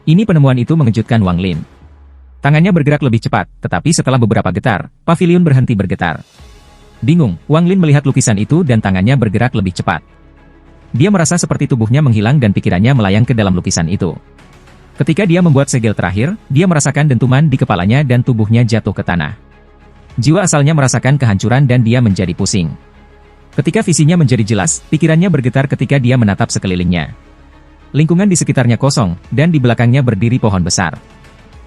Ini penemuan itu mengejutkan Wang Lin. Tangannya bergerak lebih cepat, tetapi setelah beberapa getar, pavilion berhenti bergetar. Bingung, Wang Lin melihat lukisan itu dan tangannya bergerak lebih cepat. Dia merasa seperti tubuhnya menghilang dan pikirannya melayang ke dalam lukisan itu. Ketika dia membuat segel terakhir, dia merasakan dentuman di kepalanya dan tubuhnya jatuh ke tanah. Jiwa asalnya merasakan kehancuran dan dia menjadi pusing. Ketika visinya menjadi jelas, pikirannya bergetar ketika dia menatap sekelilingnya. Lingkungan di sekitarnya kosong, dan di belakangnya berdiri pohon besar.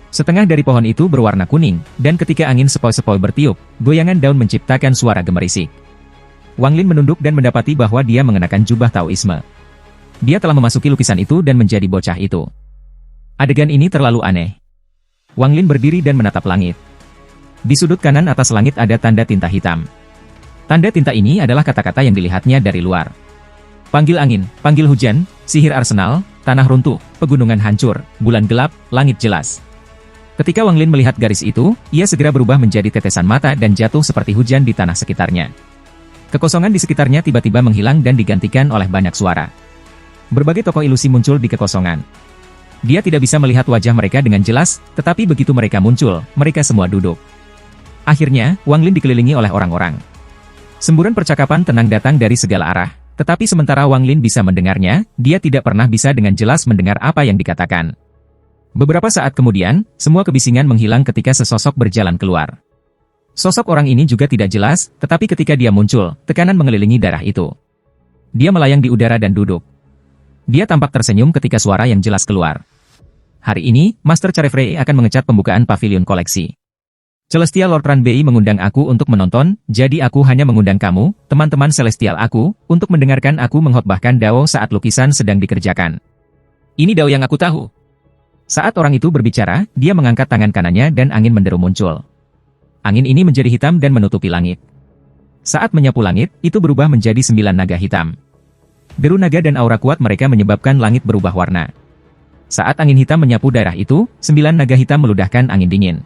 Setengah dari pohon itu berwarna kuning, dan ketika angin sepoi-sepoi bertiup, goyangan daun menciptakan suara gemerisik. Wang Lin menunduk dan mendapati bahwa dia mengenakan jubah Taoisme. Dia telah memasuki lukisan itu dan menjadi bocah itu. Adegan ini terlalu aneh. Wang Lin berdiri dan menatap langit. Di sudut kanan atas langit ada tanda tinta hitam. Tanda tinta ini adalah kata-kata yang dilihatnya dari luar. Panggil angin, panggil hujan, sihir arsenal, tanah runtuh, pegunungan hancur, bulan gelap, langit jelas. Ketika Wang Lin melihat garis itu, ia segera berubah menjadi tetesan mata dan jatuh seperti hujan di tanah sekitarnya. Kekosongan di sekitarnya tiba-tiba menghilang dan digantikan oleh banyak suara. Berbagai tokoh ilusi muncul di kekosongan. Dia tidak bisa melihat wajah mereka dengan jelas, tetapi begitu mereka muncul, mereka semua duduk. Akhirnya, Wang Lin dikelilingi oleh orang-orang. Semburan percakapan tenang datang dari segala arah, tetapi sementara Wang Lin bisa mendengarnya, dia tidak pernah bisa dengan jelas mendengar apa yang dikatakan. Beberapa saat kemudian, semua kebisingan menghilang ketika sesosok berjalan keluar. Sosok orang ini juga tidak jelas, tetapi ketika dia muncul, tekanan mengelilingi darah itu. Dia melayang di udara dan duduk. Dia tampak tersenyum ketika suara yang jelas keluar. Hari ini, Master Carefrey akan mengecat pembukaan pavilion koleksi. Celestial Lord Ranbei mengundang aku untuk menonton, jadi aku hanya mengundang kamu, teman-teman Celestial aku, untuk mendengarkan aku menghotbahkan dao saat lukisan sedang dikerjakan. Ini dao yang aku tahu. Saat orang itu berbicara, dia mengangkat tangan kanannya dan angin menderu muncul. Angin ini menjadi hitam dan menutupi langit. Saat menyapu langit, itu berubah menjadi 9 naga hitam. Deru naga dan aura kuat mereka menyebabkan langit berubah warna. Saat angin hitam menyapu daerah itu, 9 naga hitam meludahkan angin dingin.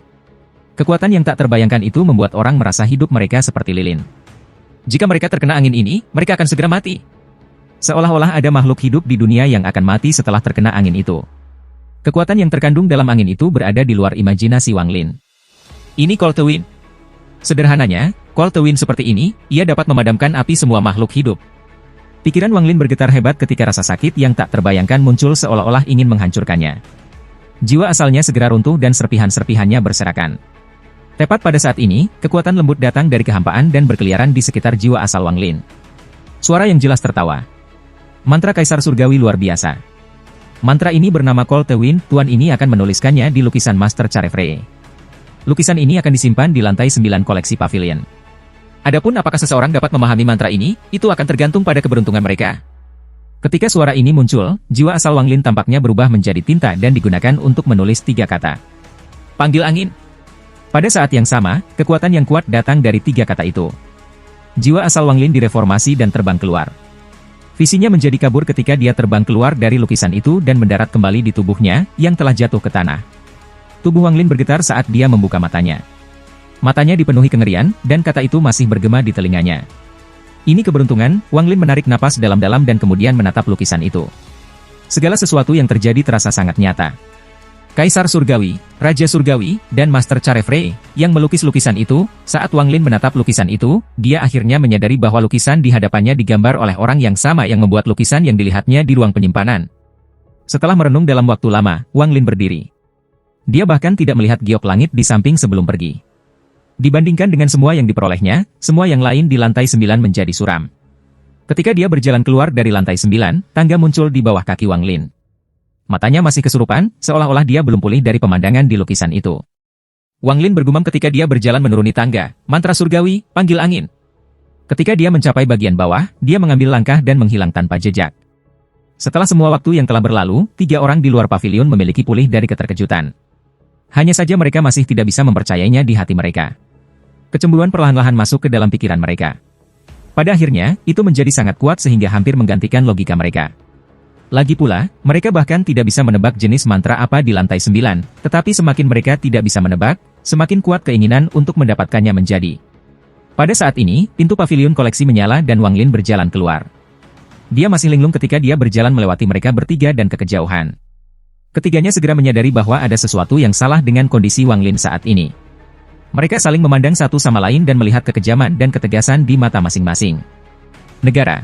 Kekuatan yang tak terbayangkan itu membuat orang merasa hidup mereka seperti lilin. Jika mereka terkena angin ini, mereka akan segera mati. Seolah-olah ada makhluk hidup di dunia yang akan mati setelah terkena angin itu. Kekuatan yang terkandung dalam angin itu berada di luar imajinasi Wang Lin. Ini Cold Wind. Sederhananya, Cold Wind seperti ini, ia dapat memadamkan api semua makhluk hidup. Pikiran Wang Lin bergetar hebat ketika rasa sakit yang tak terbayangkan muncul seolah-olah ingin menghancurkannya. Jiwa asalnya segera runtuh dan serpihan-serpihannya berserakan. Tepat pada saat ini, kekuatan lembut datang dari kehampaan dan berkeliaran di sekitar jiwa asal Wang Lin. Suara yang jelas tertawa. Mantra Kaisar Surgawi luar biasa. Mantra ini bernama Cold Wind, tuan ini akan menuliskannya di lukisan Master Carefrey. Lukisan ini akan disimpan di lantai 9 koleksi pavilion. Adapun apakah seseorang dapat memahami mantra ini, itu akan tergantung pada keberuntungan mereka. Ketika suara ini muncul, jiwa asal Wang Lin tampaknya berubah menjadi tinta dan digunakan untuk menulis 3 kata. Panggil angin. Pada saat yang sama, kekuatan yang kuat datang dari 3 kata itu. Jiwa asal Wang Lin direformasi dan terbang keluar. Visinya menjadi kabur ketika dia terbang keluar dari lukisan itu dan mendarat kembali di tubuhnya, yang telah jatuh ke tanah. Tubuh Wang Lin bergetar saat dia membuka matanya. Matanya dipenuhi kengerian, dan kata itu masih bergema di telinganya. Ini keberuntungan, Wang Lin menarik napas dalam-dalam dan kemudian menatap lukisan itu. Segala sesuatu yang terjadi terasa sangat nyata. Kaisar Surgawi, Raja Surgawi, dan Master Carefrey, yang melukis lukisan itu, saat Wang Lin menatap lukisan itu, dia akhirnya menyadari bahwa lukisan di hadapannya digambar oleh orang yang sama yang membuat lukisan yang dilihatnya di ruang penyimpanan. Setelah merenung dalam waktu lama, Wang Lin berdiri. Dia bahkan tidak melihat giok langit di samping sebelum pergi. Dibandingkan dengan semua yang diperolehnya, semua yang lain di lantai 9 menjadi suram. Ketika dia berjalan keluar dari lantai 9, tangga muncul di bawah kaki Wang Lin. Matanya masih kesurupan, seolah-olah dia belum pulih dari pemandangan di lukisan itu. Wang Lin bergumam ketika dia berjalan menuruni tangga, mantra surgawi, panggil angin. Ketika dia mencapai bagian bawah, dia mengambil langkah dan menghilang tanpa jejak. Setelah semua waktu yang telah berlalu, 3 orang di luar pavilion memiliki pulih dari keterkejutan. Hanya saja mereka masih tidak bisa mempercayainya di hati mereka. Kecemburuan perlahan-lahan masuk ke dalam pikiran mereka. Pada akhirnya, itu menjadi sangat kuat sehingga hampir menggantikan logika mereka. Lagi pula, mereka bahkan tidak bisa menebak jenis mantra apa di lantai 9, tetapi semakin mereka tidak bisa menebak, semakin kuat keinginan untuk mendapatkannya menjadi. Pada saat ini, pintu pavilion koleksi menyala dan Wang Lin berjalan keluar. Dia masih linglung ketika dia berjalan melewati mereka bertiga dan ke kejauhan. Ketiganya segera menyadari bahwa ada sesuatu yang salah dengan kondisi Wang Lin saat ini. Mereka saling memandang satu sama lain dan melihat kekejaman dan ketegasan di mata masing-masing. Negara.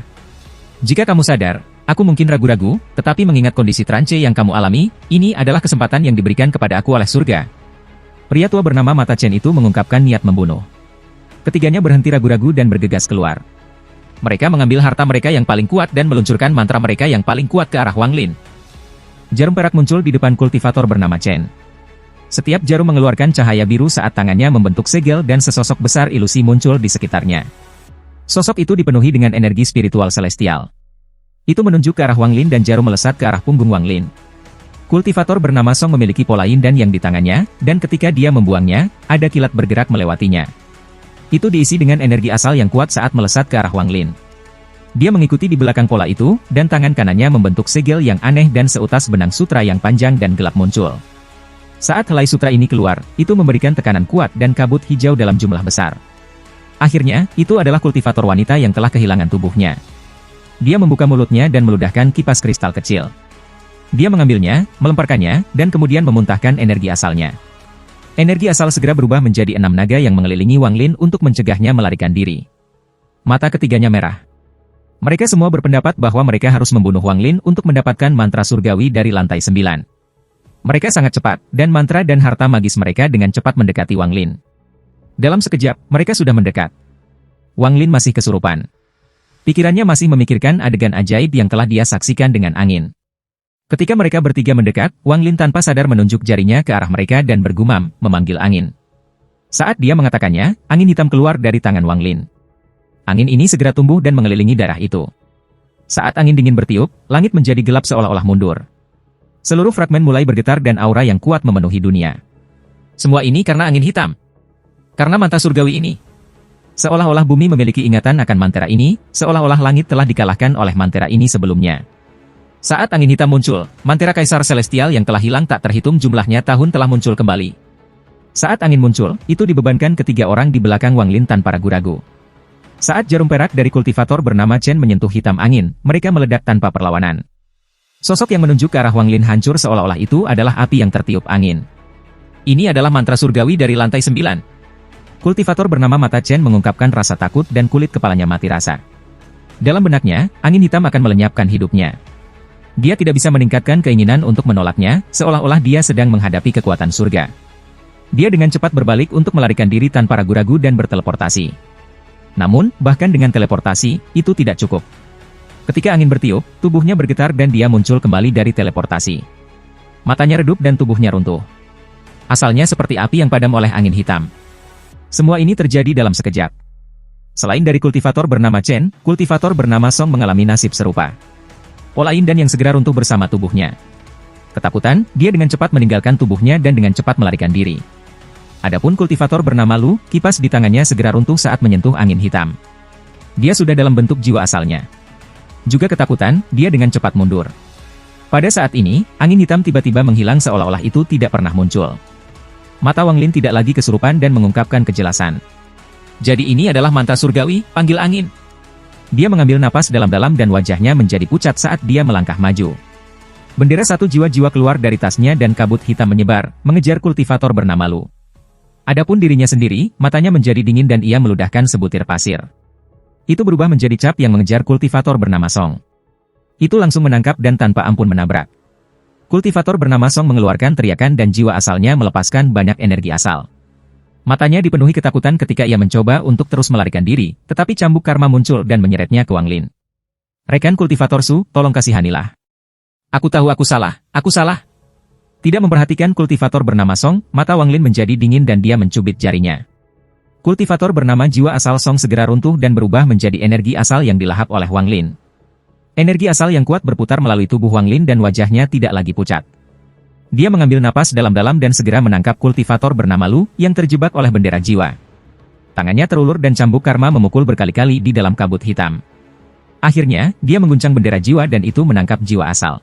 Jika kamu sadar, aku mungkin ragu-ragu, tetapi mengingat kondisi trance yang kamu alami, ini adalah kesempatan yang diberikan kepada aku oleh surga. Pria tua bernama Mata Chen itu mengungkapkan niat membunuh. Ketiganya berhenti ragu-ragu dan bergegas keluar. Mereka mengambil harta mereka yang paling kuat dan meluncurkan mantra mereka yang paling kuat ke arah Wang Lin. Jarum perak muncul di depan kultivator bernama Chen. Setiap jarum mengeluarkan cahaya biru saat tangannya membentuk segel dan sesosok besar ilusi muncul di sekitarnya. Sosok itu dipenuhi dengan energi spiritual celestial. Itu menunjuk ke arah Wang Lin dan jarum melesat ke arah punggung Wang Lin. Kultivator bernama Song memiliki pola yin dan yang di tangannya, dan ketika dia membuangnya, ada kilat bergerak melewatinya. Itu diisi dengan energi asal yang kuat saat melesat ke arah Wang Lin. Dia mengikuti di belakang pola itu, dan tangan kanannya membentuk segel yang aneh dan seutas benang sutra yang panjang dan gelap muncul. Saat helai sutra ini keluar, itu memberikan tekanan kuat dan kabut hijau dalam jumlah besar. Akhirnya, itu adalah kultivator wanita yang telah kehilangan tubuhnya. Dia membuka mulutnya dan meludahkan kipas kristal kecil. Dia mengambilnya, melemparkannya, dan kemudian memuntahkan energi asalnya. Energi asal segera berubah menjadi 6 naga yang mengelilingi Wang Lin untuk mencegahnya melarikan diri. Mata ketiganya merah. Mereka semua berpendapat bahwa mereka harus membunuh Wang Lin untuk mendapatkan mantra surgawi dari lantai 9. Mereka sangat cepat, dan mantra dan harta magis mereka dengan cepat mendekati Wang Lin. Dalam sekejap, mereka sudah mendekat. Wang Lin masih kesurupan. Pikirannya masih memikirkan adegan ajaib yang telah dia saksikan dengan angin. Ketika mereka bertiga mendekat, Wang Lin tanpa sadar menunjuk jarinya ke arah mereka dan bergumam, memanggil angin. Saat dia mengatakannya, angin hitam keluar dari tangan Wang Lin. Angin ini segera tumbuh dan mengelilingi darah itu. Saat angin dingin bertiup, langit menjadi gelap seolah-olah mundur. Seluruh fragmen mulai bergetar dan aura yang kuat memenuhi dunia. Semua ini karena angin hitam. Karena mantra surgawi ini. Seolah-olah bumi memiliki ingatan akan mantra ini, seolah-olah langit telah dikalahkan oleh mantra ini sebelumnya. Saat angin hitam muncul, mantra Kaisar Celestial yang telah hilang tak terhitung jumlahnya tahun telah muncul kembali. Saat angin muncul, itu dibebankan ketiga orang di belakang Wang Lin tanpa ragu-ragu. Saat jarum perak dari kultivator bernama Chen menyentuh hitam angin, mereka meledak tanpa perlawanan. Sosok yang menunjuk ke arah Wang Lin hancur seolah-olah itu adalah api yang tertiup angin. Ini adalah mantra surgawi dari lantai 9. Kultivator bernama Mata Chen mengungkapkan rasa takut dan kulit kepalanya mati rasa. Dalam benaknya, angin hitam akan melenyapkan hidupnya. Dia tidak bisa meningkatkan keinginan untuk menolaknya, seolah-olah dia sedang menghadapi kekuatan surga. Dia dengan cepat berbalik untuk melarikan diri tanpa ragu-ragu dan berteleportasi. Namun, bahkan dengan teleportasi, itu tidak cukup. Ketika angin bertiup, tubuhnya bergetar dan dia muncul kembali dari teleportasi. Matanya redup dan tubuhnya runtuh. Asalnya seperti api yang padam oleh angin hitam. Semua ini terjadi dalam sekejap. Selain dari kultivator bernama Chen, kultivator bernama Song mengalami nasib serupa. Pola yin dan yang segera runtuh bersama tubuhnya. Ketakutan, dia dengan cepat meninggalkan tubuhnya dan dengan cepat melarikan diri. Adapun kultivator bernama Lu, kipas di tangannya segera runtuh saat menyentuh angin hitam. Dia sudah dalam bentuk jiwa asalnya. Juga ketakutan, dia dengan cepat mundur. Pada saat ini, angin hitam tiba-tiba menghilang seolah-olah itu tidak pernah muncul. Mata Wang Lin tidak lagi kesurupan dan mengungkapkan kejelasan. Jadi ini adalah mantra surgawi, panggil angin. Dia mengambil napas dalam-dalam dan wajahnya menjadi pucat saat dia melangkah maju. Bendera satu jiwa-jiwa keluar dari tasnya dan kabut hitam menyebar, mengejar kultivator bernama Lu. Adapun dirinya sendiri, matanya menjadi dingin dan ia meludahkan sebutir pasir. Itu berubah menjadi cap yang mengejar kultivator bernama Song. Itu langsung menangkap dan tanpa ampun menabrak. Kultivator bernama Song mengeluarkan teriakan dan jiwa asalnya melepaskan banyak energi asal. Matanya dipenuhi ketakutan ketika ia mencoba untuk terus melarikan diri, tetapi cambuk karma muncul dan menyeretnya ke Wang Lin. Rekan kultivator Su, tolong kasihanilah. Aku tahu aku salah, aku salah. Tidak memperhatikan kultivator bernama Song, mata Wang Lin menjadi dingin dan dia mencubit jarinya. Kultivator bernama jiwa asal Song segera runtuh dan berubah menjadi energi asal yang dilahap oleh Wang Lin. Energi asal yang kuat berputar melalui tubuh Wang Lin dan wajahnya tidak lagi pucat. Dia mengambil napas dalam-dalam dan segera menangkap kultivator bernama Lu yang terjebak oleh bendera jiwa. Tangannya terulur dan cambuk karma memukul berkali-kali di dalam kabut hitam. Akhirnya, dia mengguncang bendera jiwa dan itu menangkap jiwa asal.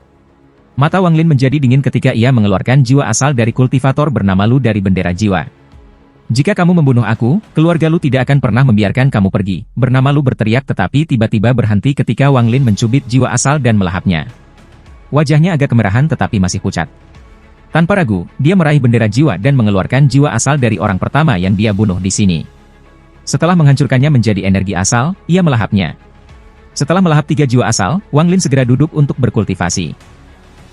Mata Wang Lin menjadi dingin ketika ia mengeluarkan jiwa asal dari kultivator bernama Lu dari bendera jiwa. Jika kamu membunuh aku, keluarga Lu tidak akan pernah membiarkan kamu pergi. Bernama Lu berteriak tetapi tiba-tiba berhenti ketika Wang Lin mencubit jiwa asal dan melahapnya. Wajahnya agak kemerahan tetapi masih pucat. Tanpa ragu, dia meraih bendera jiwa dan mengeluarkan jiwa asal dari orang pertama yang dia bunuh di sini. Setelah menghancurkannya menjadi energi asal, ia melahapnya. Setelah melahap 3 jiwa asal, Wang Lin segera duduk untuk berkultivasi.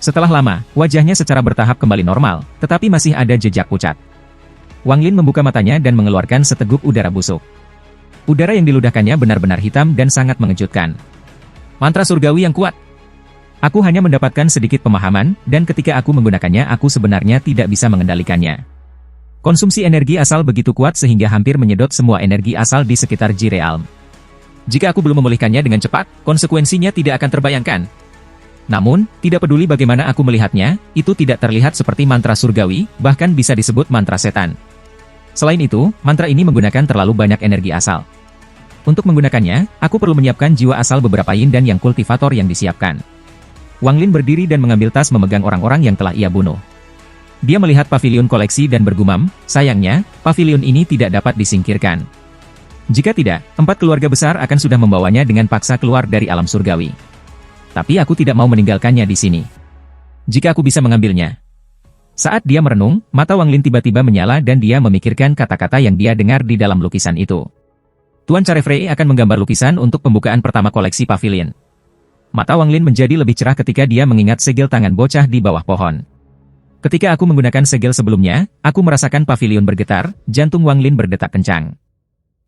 Setelah lama, wajahnya secara bertahap kembali normal, tetapi masih ada jejak pucat. Wang Lin membuka matanya dan mengeluarkan seteguk udara busuk. Udara yang diludahkannya benar-benar hitam dan sangat mengejutkan. Mantra surgawi yang kuat. Aku hanya mendapatkan sedikit pemahaman, dan ketika aku menggunakannya aku sebenarnya tidak bisa mengendalikannya. Konsumsi energi asal begitu kuat sehingga hampir menyedot semua energi asal di sekitar J-Realm. Jika aku belum memulihkannya dengan cepat, konsekuensinya tidak akan terbayangkan. Namun, tidak peduli bagaimana aku melihatnya, itu tidak terlihat seperti mantra surgawi, bahkan bisa disebut mantra setan. Selain itu, mantra ini menggunakan terlalu banyak energi asal. Untuk menggunakannya, aku perlu menyiapkan jiwa asal beberapa yin dan yang kultivator yang disiapkan. Wang Lin berdiri dan mengambil tas memegang orang-orang yang telah ia bunuh. Dia melihat pavilion koleksi dan bergumam, sayangnya, pavilion ini tidak dapat disingkirkan. Jika tidak, 4 keluarga besar akan sudah membawanya dengan paksa keluar dari alam surgawi. Tapi aku tidak mau meninggalkannya di sini. Jika aku bisa mengambilnya. Saat dia merenung, mata Wang Lin tiba-tiba menyala dan dia memikirkan kata-kata yang dia dengar di dalam lukisan itu. Tuan Carefrey akan menggambar lukisan untuk pembukaan pertama koleksi pavilion. Mata Wang Lin menjadi lebih cerah ketika dia mengingat segel tangan bocah di bawah pohon. Ketika aku menggunakan segel sebelumnya, aku merasakan pavilion bergetar, jantung Wang Lin berdetak kencang.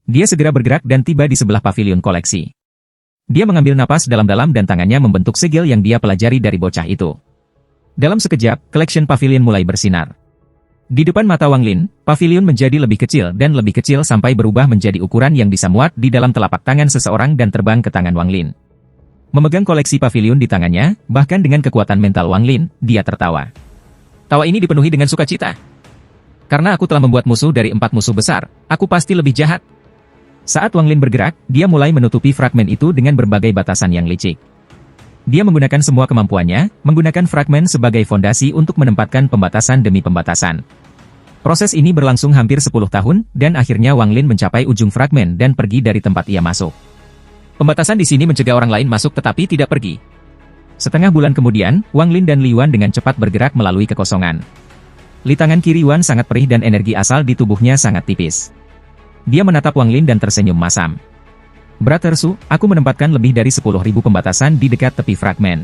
Dia segera bergerak dan tiba di sebelah pavilion koleksi. Dia mengambil napas dalam-dalam dan tangannya membentuk segel yang dia pelajari dari bocah itu. Dalam sekejap, collection pavilion mulai bersinar. Di depan mata Wang Lin, pavilion menjadi lebih kecil dan lebih kecil sampai berubah menjadi ukuran yang bisa muat di dalam telapak tangan seseorang dan terbang ke tangan Wang Lin. Memegang koleksi pavilion di tangannya, bahkan dengan kekuatan mental Wang Lin, dia tertawa. Tawa ini dipenuhi dengan sukacita. Karena aku telah membuat musuh dari 4 musuh besar, aku pasti lebih jahat. Saat Wang Lin bergerak, dia mulai menutupi fragmen itu dengan berbagai batasan yang licik. Dia menggunakan semua kemampuannya, menggunakan fragmen sebagai fondasi untuk menempatkan pembatasan demi pembatasan. Proses ini berlangsung hampir 10 tahun, dan akhirnya Wang Lin mencapai ujung fragmen dan pergi dari tempat ia masuk. Pembatasan di sini mencegah orang lain masuk tetapi tidak pergi. Setengah bulan kemudian, Wang Lin dan Li Yuan dengan cepat bergerak melalui kekosongan. Li tangan kiri Yuan sangat perih dan energi asal di tubuhnya sangat tipis. Dia menatap Wang Lin dan tersenyum masam. Brother Su, aku menempatkan lebih dari 10.000 pembatasan di dekat tepi fragmen.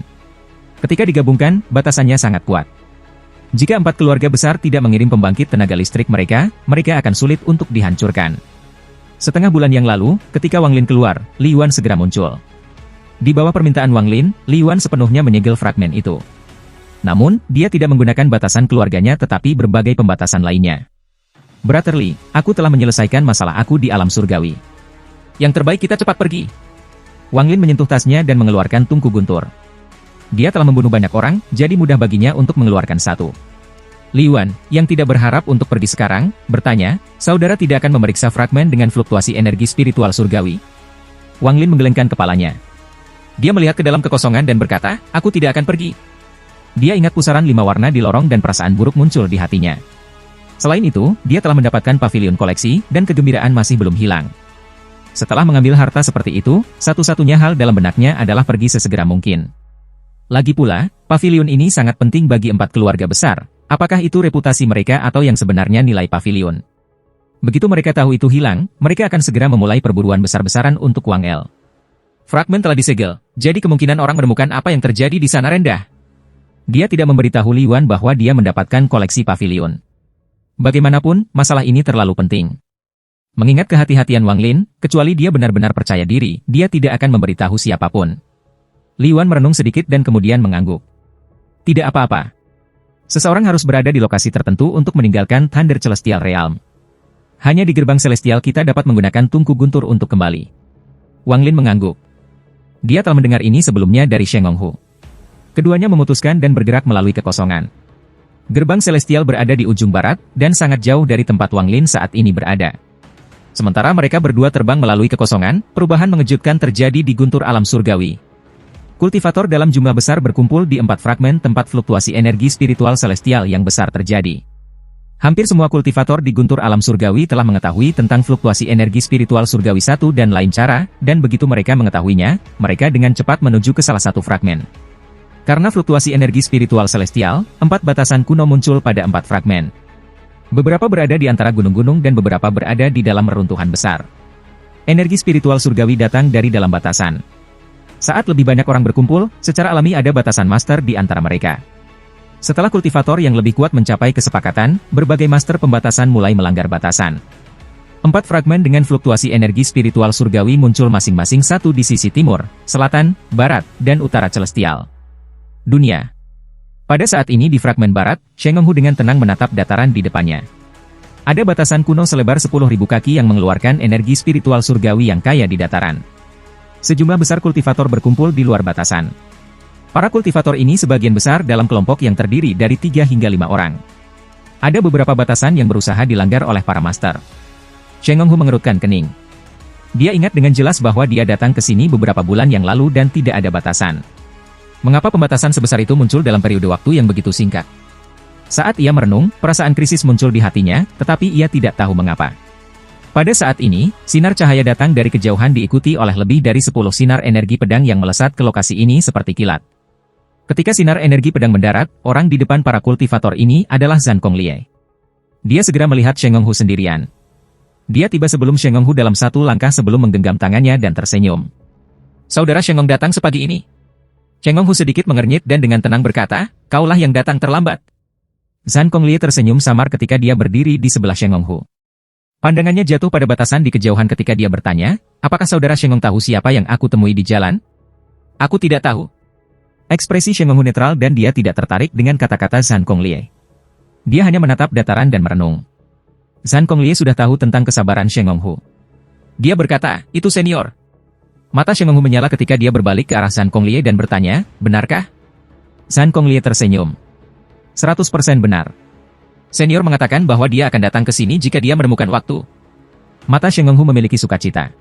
Ketika digabungkan, batasannya sangat kuat. Jika 4 keluarga besar tidak mengirim pembangkit tenaga listrik mereka akan sulit untuk dihancurkan. Setengah bulan yang lalu, ketika Wang Lin keluar, Li Yuan segera muncul. Di bawah permintaan Wang Lin, Li Yuan sepenuhnya menyegel fragmen itu. Namun, dia tidak menggunakan batasan keluarganya tetapi berbagai pembatasan lainnya. Brother Li, aku telah menyelesaikan masalah aku di alam surgawi. Yang terbaik kita cepat pergi. Wang Lin menyentuh tasnya dan mengeluarkan tungku guntur. Dia telah membunuh banyak orang, jadi mudah baginya untuk mengeluarkan satu. Li Yuan, yang tidak berharap untuk pergi sekarang, bertanya, saudara tidak akan memeriksa fragmen dengan fluktuasi energi spiritual surgawi? Wang Lin menggelengkan kepalanya. Dia melihat ke dalam kekosongan dan berkata, aku tidak akan pergi. Dia ingat pusaran 5 warna di lorong dan perasaan buruk muncul di hatinya. Selain itu, dia telah mendapatkan pavilion koleksi, dan kegembiraan masih belum hilang. Setelah mengambil harta seperti itu, satu-satunya hal dalam benaknya adalah pergi sesegera mungkin. Lagi pula, pavilion ini sangat penting bagi 4 keluarga besar. Apakah itu reputasi mereka atau yang sebenarnya nilai pavilion? Begitu mereka tahu itu hilang, mereka akan segera memulai perburuan besar-besaran untuk Wang El. Fragmen telah disegel, jadi kemungkinan orang menemukan apa yang terjadi di sana rendah. Dia tidak memberitahu Li Yuan bahwa dia mendapatkan koleksi pavilion. Bagaimanapun, masalah ini terlalu penting. Mengingat kehati-hatian Wang Lin, kecuali dia benar-benar percaya diri, dia tidak akan memberitahu siapapun. Li Yuan merenung sedikit dan kemudian mengangguk. Tidak apa-apa. Seseorang harus berada di lokasi tertentu untuk meninggalkan Thunder Celestial Realm. Hanya di gerbang Celestial kita dapat menggunakan tungku guntur untuk kembali. Wang Lin mengangguk. Dia telah mendengar ini sebelumnya dari Sheng Honghu. Keduanya memutuskan dan bergerak melalui kekosongan. Gerbang Celestial berada di ujung barat, dan sangat jauh dari tempat Wang Lin saat ini berada. Sementara mereka berdua terbang melalui kekosongan, perubahan mengejutkan terjadi di guntur alam surgawi. Kultivator dalam jumlah besar berkumpul di 4 fragmen tempat fluktuasi energi spiritual celestial yang besar terjadi. Hampir semua kultivator di guntur alam surgawi telah mengetahui tentang fluktuasi energi spiritual surgawi satu dan lain cara, dan begitu mereka mengetahuinya, mereka dengan cepat menuju ke salah satu fragmen. Karena fluktuasi energi spiritual celestial, 4 batasan kuno muncul pada 4 fragmen. Beberapa berada di antara gunung-gunung dan beberapa berada di dalam reruntuhan besar. Energi spiritual surgawi datang dari dalam batasan. Saat lebih banyak orang berkumpul, secara alami ada batasan master di antara mereka. Setelah kultivator yang lebih kuat mencapai kesepakatan, berbagai master pembatasan mulai melanggar batasan. 4 fragmen dengan fluktuasi energi spiritual surgawi muncul masing-masing satu di sisi timur, selatan, barat, dan utara celestial. Dunia. Pada saat ini di fragmen barat, Shengonghu dengan tenang menatap dataran di depannya. Ada batasan kuno selebar 10.000 kaki yang mengeluarkan energi spiritual surgawi yang kaya di dataran. Sejumlah besar kultivator berkumpul di luar batasan. Para kultivator ini sebagian besar dalam kelompok yang terdiri dari 3 hingga 5 orang. Ada beberapa batasan yang berusaha dilanggar oleh para master. Shengonghu mengerutkan kening. Dia ingat dengan jelas bahwa dia datang ke sini beberapa bulan yang lalu dan tidak ada batasan. Mengapa pembatasan sebesar itu muncul dalam periode waktu yang begitu singkat? Saat ia merenung, perasaan krisis muncul di hatinya, tetapi ia tidak tahu mengapa. Pada saat ini, sinar cahaya datang dari kejauhan diikuti oleh lebih dari 10 sinar energi pedang yang melesat ke lokasi ini seperti kilat. Ketika sinar energi pedang mendarat, orang di depan para kultivator ini adalah Zhan Konglie. Dia segera melihat Shengonghu sendirian. Dia tiba sebelum Shengonghu dalam satu langkah sebelum menggenggam tangannya dan tersenyum. "Saudara Shengong datang sepagi ini." Shengonghu sedikit mengernyit dan dengan tenang berkata, "Kaulah yang datang terlambat." Zhan Konglie tersenyum samar ketika dia berdiri di sebelah Shengonghu. Pandangannya jatuh pada batasan di kejauhan ketika dia bertanya, "Apakah saudara Shengong tahu siapa yang aku temui di jalan?" "Aku tidak tahu." Ekspresi Shengonghu netral dan dia tidak tertarik dengan kata-kata Zhan Konglie. Dia hanya menatap dataran dan merenung. Zhan Konglie sudah tahu tentang kesabaran Shengonghu. Dia berkata, "Itu senior." Mata Shengonghu menyala ketika dia berbalik ke arah Zhan Konglie dan bertanya, "Benarkah?" Zhan Konglie tersenyum. 100% benar. Senior mengatakan bahwa dia akan datang ke sini jika dia menemukan waktu. Mata Shengonghu memiliki sukacita.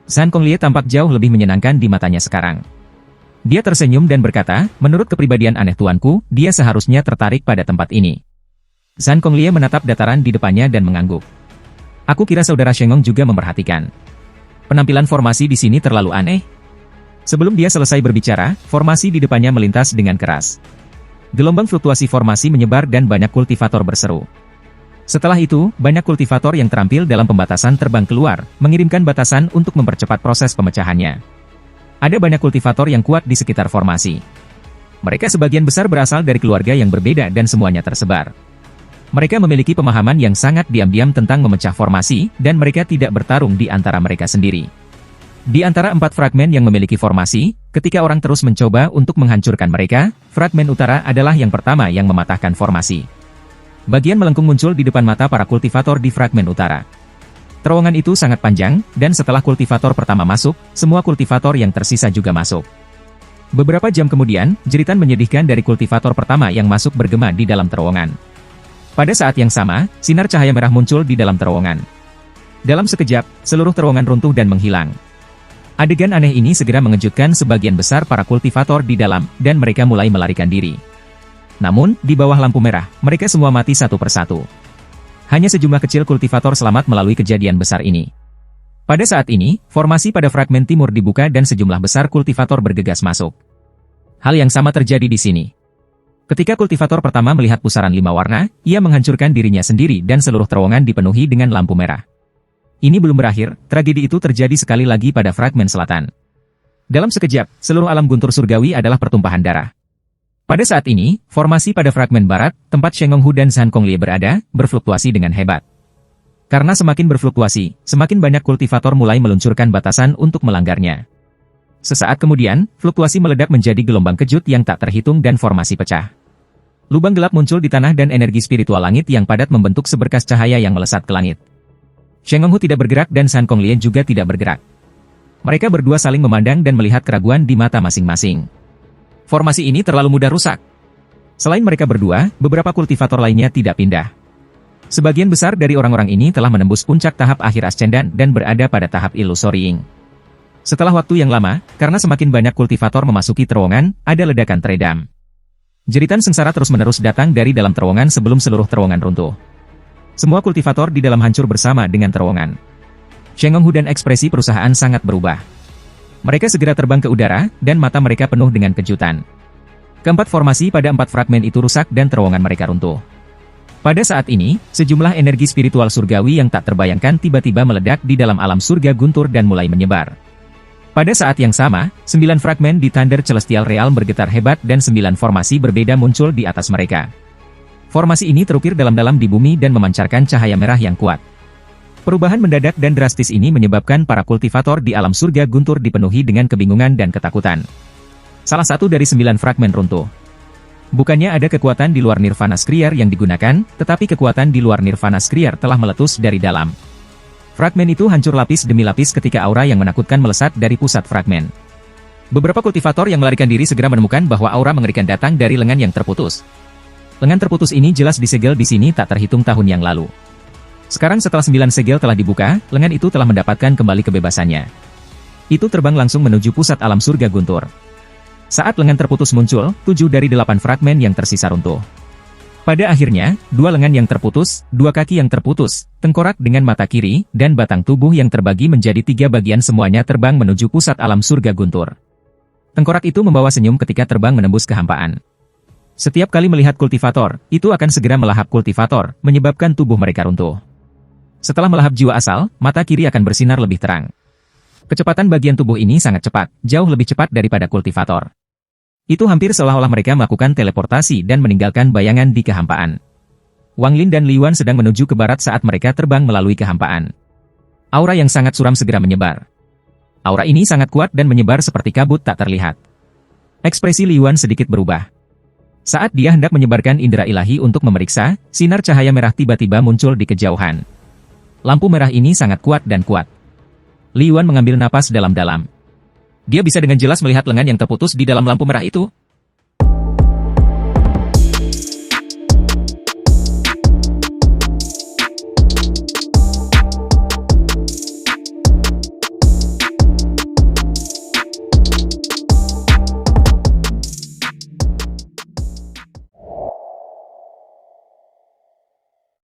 Zhan Konglie tampak jauh lebih menyenangkan di matanya sekarang. Dia tersenyum dan berkata, "Menurut kepribadian aneh tuanku, dia seharusnya tertarik pada tempat ini." Zhan Konglie menatap dataran di depannya dan mengangguk. "Aku kira saudara Shengong juga memperhatikan. Penampilan formasi di sini terlalu aneh." Sebelum dia selesai berbicara, formasi di depannya melintas dengan keras. Gelombang fluktuasi formasi menyebar dan banyak kultivator berseru. Setelah itu, banyak kultivator yang terampil dalam pembatasan terbang keluar, mengirimkan batasan untuk mempercepat proses pemecahannya. Ada banyak kultivator yang kuat di sekitar formasi. Mereka sebagian besar berasal dari keluarga yang berbeda dan semuanya tersebar. Mereka memiliki pemahaman yang sangat diam-diam tentang memecah formasi, dan mereka tidak bertarung di antara mereka sendiri. Di antara 4 fragmen yang memiliki formasi, ketika orang terus mencoba untuk menghancurkan mereka, fragmen utara adalah yang pertama yang mematahkan formasi. Bagian melengkung muncul di depan mata para kultivator di fragmen utara. Terowongan itu sangat panjang, dan setelah kultivator pertama masuk, semua kultivator yang tersisa juga masuk. Beberapa jam kemudian, jeritan menyedihkan dari kultivator pertama yang masuk bergema di dalam terowongan. Pada saat yang sama, sinar cahaya merah muncul di dalam terowongan. Dalam sekejap, seluruh terowongan runtuh dan menghilang. Adegan aneh ini segera mengejutkan sebagian besar para kultivator di dalam, dan mereka mulai melarikan diri. Namun, di bawah lampu merah, mereka semua mati satu persatu. Hanya sejumlah kecil kultivator selamat melalui kejadian besar ini. Pada saat ini, formasi pada fragmen timur dibuka dan sejumlah besar kultivator bergegas masuk. Hal yang sama terjadi di sini. Ketika kultivator pertama melihat pusaran 5 warna, ia menghancurkan dirinya sendiri dan seluruh terowongan dipenuhi dengan lampu merah. Ini belum berakhir, tragedi itu terjadi sekali lagi pada fragmen selatan. Dalam sekejap, seluruh alam guntur surgawi adalah pertumpahan darah. Pada saat ini, formasi pada fragmen barat, tempat Shengonghu dan Zhan Konglie berada, berfluktuasi dengan hebat. Karena semakin berfluktuasi, semakin banyak kultivator mulai meluncurkan batasan untuk melanggarnya. Sesaat kemudian, fluktuasi meledak menjadi gelombang kejut yang tak terhitung dan formasi pecah. Lubang gelap muncul di tanah dan energi spiritual langit yang padat membentuk seberkas cahaya yang melesat ke langit. Shengonghu tidak bergerak dan Zhan Konglie juga tidak bergerak. Mereka berdua saling memandang dan melihat keraguan di mata masing-masing. Formasi ini terlalu mudah rusak. Selain mereka berdua, beberapa kultivator lainnya tidak pindah. Sebagian besar dari orang-orang ini telah menembus puncak tahap akhir ascendan dan berada pada tahap illusorying. Setelah waktu yang lama, karena semakin banyak kultivator memasuki terowongan, ada ledakan teredam. Jeritan sengsara terus-menerus datang dari dalam terowongan sebelum seluruh terowongan runtuh. Semua kultivator di dalam hancur bersama dengan terowongan. Sheng Honghu dan ekspresi perusahaan sangat berubah. Mereka segera terbang ke udara, dan mata mereka penuh dengan kejutan. Keempat formasi pada 4 fragmen itu rusak dan terowongan mereka runtuh. Pada saat ini, sejumlah energi spiritual surgawi yang tak terbayangkan tiba-tiba meledak di dalam alam surga guntur dan mulai menyebar. Pada saat yang sama, 9 fragmen di Thunder Celestial Realm bergetar hebat dan 9 formasi berbeda muncul di atas mereka. Formasi ini terukir dalam-dalam di bumi dan memancarkan cahaya merah yang kuat. Perubahan mendadak dan drastis ini menyebabkan para kultivator di alam surga guntur dipenuhi dengan kebingungan dan ketakutan. Salah satu dari 9 fragmen runtuh. Bukannya ada kekuatan di luar Nirvana Skriar yang digunakan, tetapi kekuatan di luar Nirvana Skriar telah meletus dari dalam. Fragmen itu hancur lapis demi lapis ketika aura yang menakutkan melesat dari pusat fragmen. Beberapa kultivator yang melarikan diri segera menemukan bahwa aura mengerikan datang dari lengan yang terputus. Lengan terputus ini jelas disegel di sini tak terhitung tahun yang lalu. Sekarang setelah 9 segel telah dibuka, lengan itu telah mendapatkan kembali kebebasannya. Itu terbang langsung menuju pusat alam surga guntur. Saat lengan terputus muncul, 7 dari 8 fragmen yang tersisa runtuh. Pada akhirnya, 2 lengan yang terputus, 2 kaki yang terputus, tengkorak dengan mata kiri, dan batang tubuh yang terbagi menjadi 3 bagian semuanya terbang menuju pusat alam surga guntur. Tengkorak itu membawa senyum ketika terbang menembus kehampaan. Setiap kali melihat kultivator, itu akan segera melahap kultivator, menyebabkan tubuh mereka runtuh. Setelah melahap jiwa asal, mata kiri akan bersinar lebih terang. Kecepatan bagian tubuh ini sangat cepat, jauh lebih cepat daripada kultivator. Itu hampir seolah-olah mereka melakukan teleportasi dan meninggalkan bayangan di kehampaan. Wang Lin dan Li Yuan sedang menuju ke barat saat mereka terbang melalui kehampaan. Aura yang sangat suram segera menyebar. Aura ini sangat kuat dan menyebar seperti kabut tak terlihat. Ekspresi Li Yuan sedikit berubah. Saat dia hendak menyebarkan indera ilahi untuk memeriksa, sinar cahaya merah tiba-tiba muncul di kejauhan. Lampu merah ini sangat kuat dan kuat. Li Yuan mengambil napas dalam-dalam. Dia bisa dengan jelas melihat lengan yang terputus di dalam lampu merah itu.